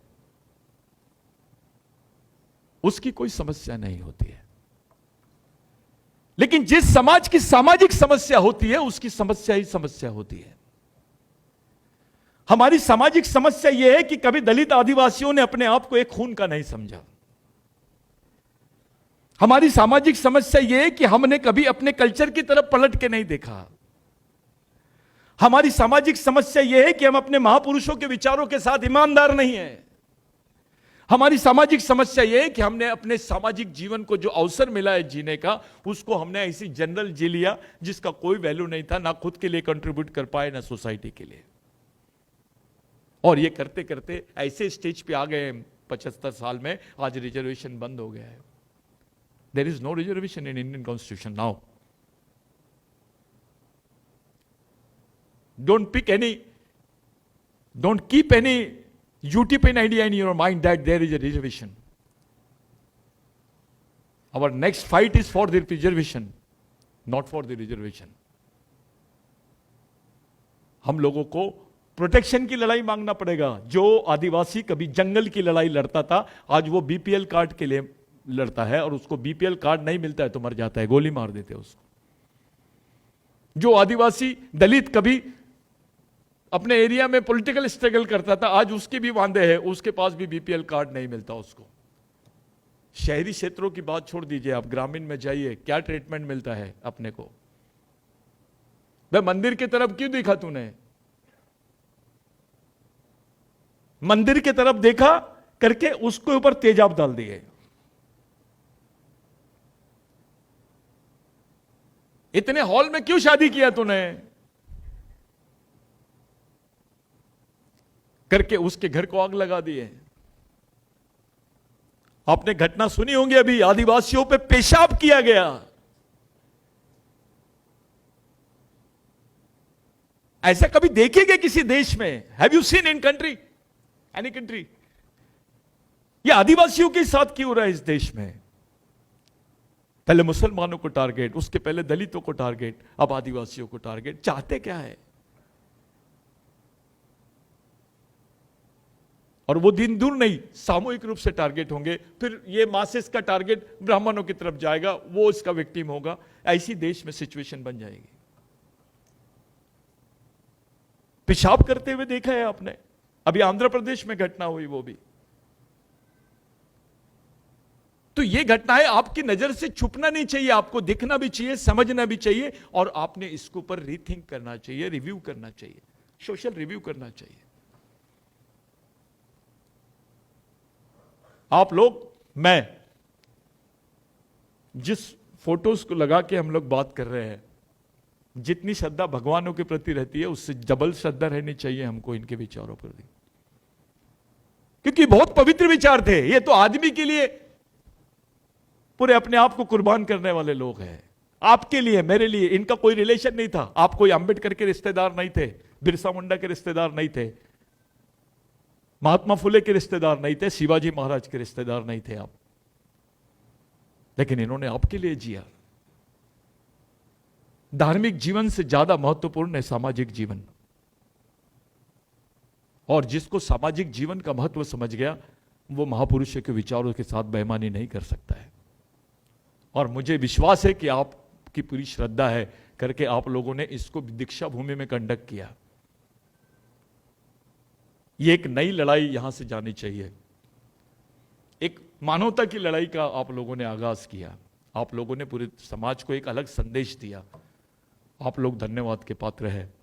उसकी कोई समस्या नहीं होती है, लेकिन जिस समाज की सामाजिक समस्या होती है उसकी समस्या ही समस्या होती है। हमारी सामाजिक समस्या यह है कि कभी दलित आदिवासियों ने अपने आप को एक खून का नहीं समझा। हमारी सामाजिक समस्या यह है कि हमने कभी अपने कल्चर की तरफ पलट के नहीं देखा। हमारी सामाजिक समस्या यह है कि हम अपने महापुरुषों के विचारों के साथ ईमानदार नहीं हैं। हमारी सामाजिक समस्या यह है कि हमने अपने सामाजिक जीवन को जो अवसर मिला है जीने का, उसको हमने ऐसी जनरल जी लिया जिसका कोई वैल्यू नहीं था, ना खुद के लिए कंट्रीब्यूट कर पाए ना सोसाइटी के लिए। और ये करते करते ऐसे स्टेज पे आ गए 75 साल में, आज रिजर्वेशन बंद हो गया है। There is no reservation in Indian constitution now. don't keep any utopian idea in your mind that there is a reservation. Our next fight is for the reservation, not for the reservation. हम लोगों को protection की लड़ाई मांगना पड़ेगा। जो आदिवासी कभी जंगल की लड़ाई लड़ता था, आज वो बीपीएल कार्ड के लिए लड़ता है, और उसको बीपीएल कार्ड नहीं मिलता है तो मर जाता है, गोली मार देते हैं उसको। जो आदिवासी दलित कभी अपने एरिया में पॉलिटिकल स्ट्रगल करता था, आज उसके भी वांदे हैं, उसके पास भी बीपीएल कार्ड नहीं मिलता उसको। शहरी क्षेत्रों की बात छोड़ दीजिए, आप ग्रामीण में जाइए, क्या ट्रीटमेंट मिलता है अपने को। वह मंदिर की तरफ क्यों देखा तूने? मंदिर की तरफ देखा करके उसके ऊपर तेजाब डाल दिए। इतने हॉल में क्यों शादी किया तूने करके उसके घर को आग लगा दिए। आपने घटना सुनी होंगी, अभी आदिवासियों पे पेशाब किया गया। ऐसा कभी देखेंगे किसी देश में? Have you seen in country, any country? ये आदिवासियों के साथ क्यों हो रहा है इस देश में? पहले मुसलमानों को टारगेट, उसके पहले दलितों को टारगेट, अब आदिवासियों को टारगेट। चाहते क्या है? और वो दिन दूर नहीं, सामूहिक रूप से टारगेट होंगे। फिर ये मासेस का टारगेट ब्राह्मणों की तरफ जाएगा, वो इसका विक्टिम होगा। ऐसी देश में सिचुएशन बन जाएगी। पेशाब करते हुए देखा है आपने, अभी आंध्र प्रदेश में घटना हुई वो भी। तो ये घटनाएं आपकी नजर से छुपना नहीं चाहिए, आपको दिखना भी चाहिए, समझना भी चाहिए, और आपने इसके ऊपर रीथिंक करना चाहिए, रिव्यू करना चाहिए, सोशल रिव्यू करना चाहिए। आप लोग, मैं, जिस फोटोज को लगा के हम लोग बात कर रहे हैं, जितनी श्रद्धा भगवानों के प्रति रहती है उससे डबल श्रद्धा रहनी चाहिए हमको इनके विचारों पर भी, क्योंकि बहुत पवित्र विचार थे। ये तो आदमी के लिए पूरे अपने आप को कुर्बान करने वाले लोग हैं। आपके लिए, मेरे लिए इनका कोई रिलेशन नहीं था। आप कोई अंबेडकर के रिश्तेदार नहीं थे, बिरसा मुंडा के रिश्तेदार नहीं थे, महात्मा फुले के रिश्तेदार नहीं थे, शिवाजी महाराज के रिश्तेदार नहीं थे आप, लेकिन इन्होंने आपके लिए जिया। धार्मिक जीवन से ज्यादा महत्वपूर्ण है सामाजिक जीवन, और जिसको सामाजिक जीवन का महत्व समझ गया वो महापुरुषों के विचारों के साथ बेईमानी नहीं कर सकता है। और मुझे विश्वास है कि आपकी पूरी श्रद्धा है करके आप लोगों ने इसको दीक्षा भूमि में कंडक्ट किया। ये एक नई लड़ाई यहां से जानी चाहिए, एक मानवता की लड़ाई का आप लोगों ने आगाज किया। आप लोगों ने पूरे समाज को एक अलग संदेश दिया। आप लोग धन्यवाद के पात्र हैं।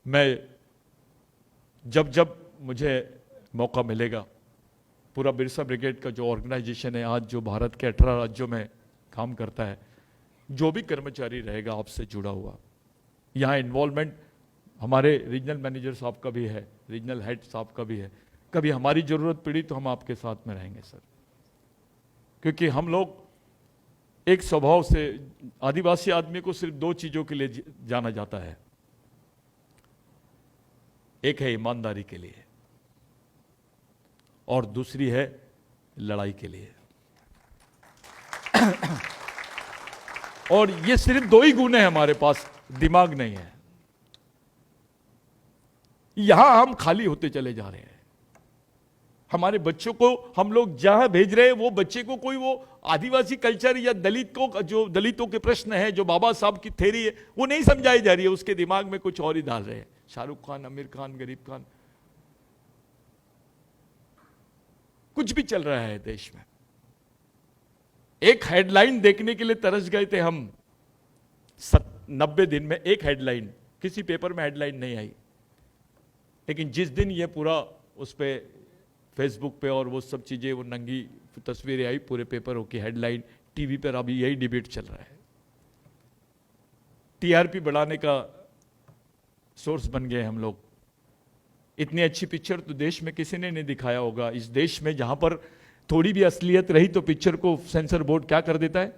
मैं जब जब मुझे मौका मिलेगा, पूरा बिरसा ब्रिगेड का जो ऑर्गेनाइजेशन है आज, जो भारत के 18 राज्यों में काम करता है, जो भी कर्मचारी रहेगा आपसे जुड़ा हुआ, यहाँ इन्वॉल्वमेंट हमारे रीजनल मैनेजर साहब का भी है, रीजनल हेड साहब का भी है। कभी हमारी जरूरत पड़ी तो हम आपके साथ में रहेंगे सर, क्योंकि हम लोग एक स्वभाव से, आदिवासी आदमी को सिर्फ दो चीजों के लिए जाना जाता है, एक है ईमानदारी के लिए और दूसरी है लड़ाई के लिए। और ये सिर्फ दो ही गुण है हमारे पास, दिमाग नहीं है। यहां हम खाली होते चले जा रहे हैं। हमारे बच्चों को हम लोग जहां भेज रहे हैं, वो बच्चे को कोई वो आदिवासी कल्चर या दलित को, जो दलितों के प्रश्न है, जो बाबा साहब की थ्योरी है, वो नहीं समझाई जा रही है। उसके दिमाग में कुछ और ही डाल रहे हैं। शाहरुख खान, आमिर खान, गरीब खान, कुछ भी चल रहा है देश में। एक हेडलाइन देखने के लिए तरस गए थे हम। 90 दिन में एक हेडलाइन, किसी पेपर में हेडलाइन नहीं आई, लेकिन जिस दिन ये पूरा उस पे फेसबुक पे और वो सब चीजें, वो नंगी तस्वीरें आई, पूरे पेपरों की हेडलाइन, टीवी पर अभी यही डिबेट चल रहा है। टीआरपी बढ़ाने का सोर्स बन गए हम लोग। इतनी अच्छी पिक्चर तो देश में किसी ने नहीं दिखाया होगा। इस देश में जहां पर थोड़ी भी असलियत रही तो पिक्चर को सेंसर बोर्ड क्या कर देता है,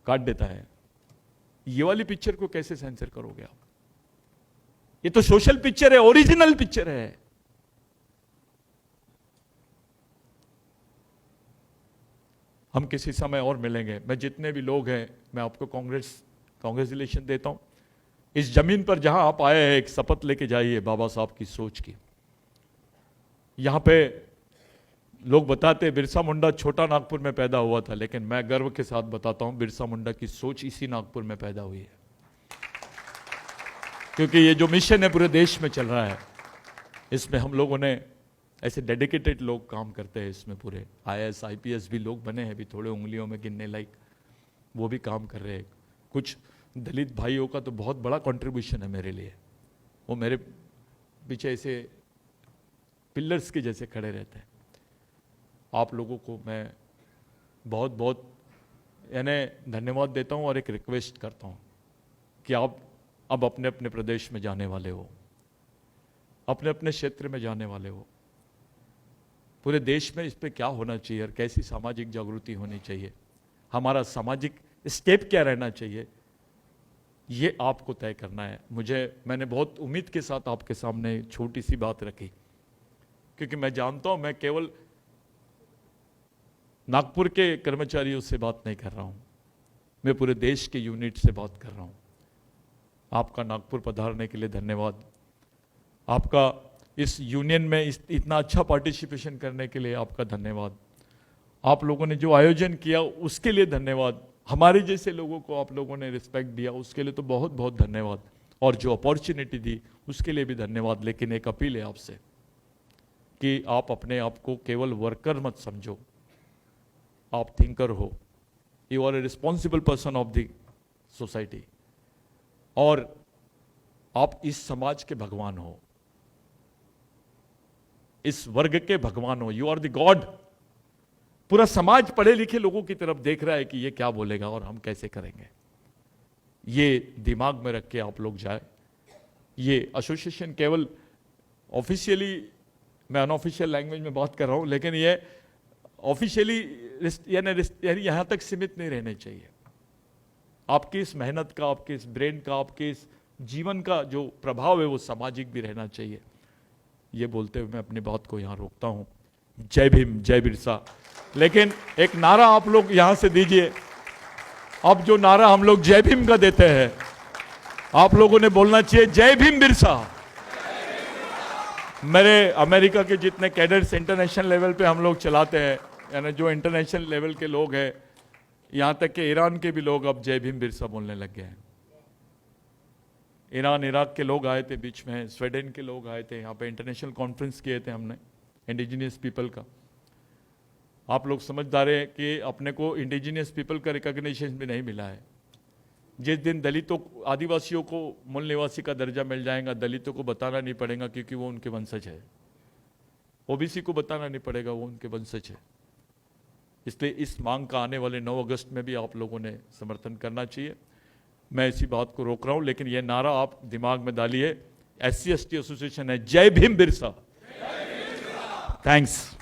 काट देता है। ये वाली पिक्चर को कैसे सेंसर करोगे आप? ये तो सोशल पिक्चर है, ओरिजिनल पिक्चर है। हम किसी समय और मिलेंगे। मैं जितने भी लोग हैं, मैं आपको कांग्रेचुलेशन देता हूं। इस जमीन पर जहां आप आए हैं, एक शपथ लेके जाइए बाबा साहब की सोच की। यहां पे लोग बताते हैं बिरसा मुंडा छोटा नागपुर में पैदा हुआ था, लेकिन मैं गर्व के साथ बताता हूं बिरसा मुंडा की सोच इसी नागपुर में पैदा हुई है। क्योंकि ये जो मिशन है पूरे देश में चल रहा है, इसमें हम लोगों ने ऐसे डेडिकेटेड लोग काम करते हैं। इसमें पूरे IAS IPS भी लोग बने हैं, भी थोड़े उंगलियों में गिनने लायक, वो भी काम कर रहे हैं। कुछ दलित भाइयों का तो बहुत बड़ा कंट्रीब्यूशन है मेरे लिए। वो मेरे पीछे ऐसे पिलर्स के जैसे खड़े रहते हैं। आप लोगों को मैं बहुत बहुत यानी धन्यवाद देता हूं और एक रिक्वेस्ट करता हूं कि आप अब अपने अपने प्रदेश में जाने वाले हो, अपने अपने क्षेत्र में जाने वाले हो। पूरे देश में इस पे क्या होना चाहिए और कैसी सामाजिक जागृति होनी चाहिए, हमारा सामाजिक स्टेप क्या रहना चाहिए, ये आपको तय करना है। मैंने बहुत उम्मीद के साथ आपके सामने छोटी सी बात रखी, क्योंकि मैं जानता हूं मैं केवल नागपुर के कर्मचारियों से बात नहीं कर रहा हूं, मैं पूरे देश के यूनिट से बात कर रहा हूं। आपका नागपुर पधारने के लिए धन्यवाद। आपका इस यूनियन में इतना अच्छा पार्टिसिपेशन करने के लिए आपका धन्यवाद। आप लोगों ने जो आयोजन किया उसके लिए धन्यवाद। हमारे जैसे लोगों को आप लोगों ने रिस्पेक्ट दिया उसके लिए तो बहुत बहुत धन्यवाद, और जो अपॉर्चुनिटी दी उसके लिए भी धन्यवाद। लेकिन एक अपील है आपसे कि आप अपने आप को केवल वर्कर मत समझो, आप थिंकर हो। You are a responsible person of the society, और आप इस समाज के भगवान हो। इस वर्ग के भगवान हो, यू आर द गॉड। पूरा समाज पढ़े लिखे लोगों की तरफ देख रहा है कि ये क्या बोलेगा और हम कैसे करेंगे। ये दिमाग में रख के आप लोग जाए। ये एसोसिएशन केवल ऑफिशियली, मैं अनऑफिशियल लैंग्वेज में बात कर रहा हूं, लेकिन ये ऑफिशियली यानी यहां तक सीमित नहीं रहने चाहिए। आपकी इस मेहनत का, आपके इस ब्रेन का, आपके इस जीवन का जो प्रभाव है वो सामाजिक भी रहना चाहिए। ये बोलते हुए मैं अपनी बात को यहां रोकता हूं। जय भीम, जय बिरसा। लेकिन एक नारा आप लोग यहां से दीजिए। अब जो नारा हम लोग जय भीम का देते हैं, आप लोगों ने बोलना चाहिए जय भीम बिरसा। मेरे अमेरिका के जितने कैडेट्स इंटरनेशनल लेवल पे हम लोग चलाते हैं, यानी जो इंटरनेशनल लेवल के लोग हैं, यहां तक कि ईरान के भी लोग अब जय भीम बिरसा बोलने लग गए हैं। ईरान इराक के लोग आए थे बीच में, स्वीडन के लोग आए थे, यहाँ पे इंटरनेशनल कॉन्फ्रेंस किए थे हमने इंडिजिनियस पीपल का। आप लोग समझदार हैं कि अपने को इंडिजिनियस पीपल का रिकॉग्निशन भी नहीं मिला है। जिस दिन दलितों, आदिवासियों को मूल निवासी का दर्जा मिल जाएगा, दलितों को बताना नहीं पड़ेगा क्योंकि वो उनके वंशज है। ओबीसी को बताना नहीं पड़ेगा, वो उनके वंशज है। इसलिए इस मांग का आने वाले 9 अगस्त में भी आप लोगों ने समर्थन करना चाहिए। मैं इसी बात को रोक रहा हूं, लेकिन यह नारा आप दिमाग में डालिए। SC ST एसोसिएशन है, जय भीम बिरसा। थैंक्स।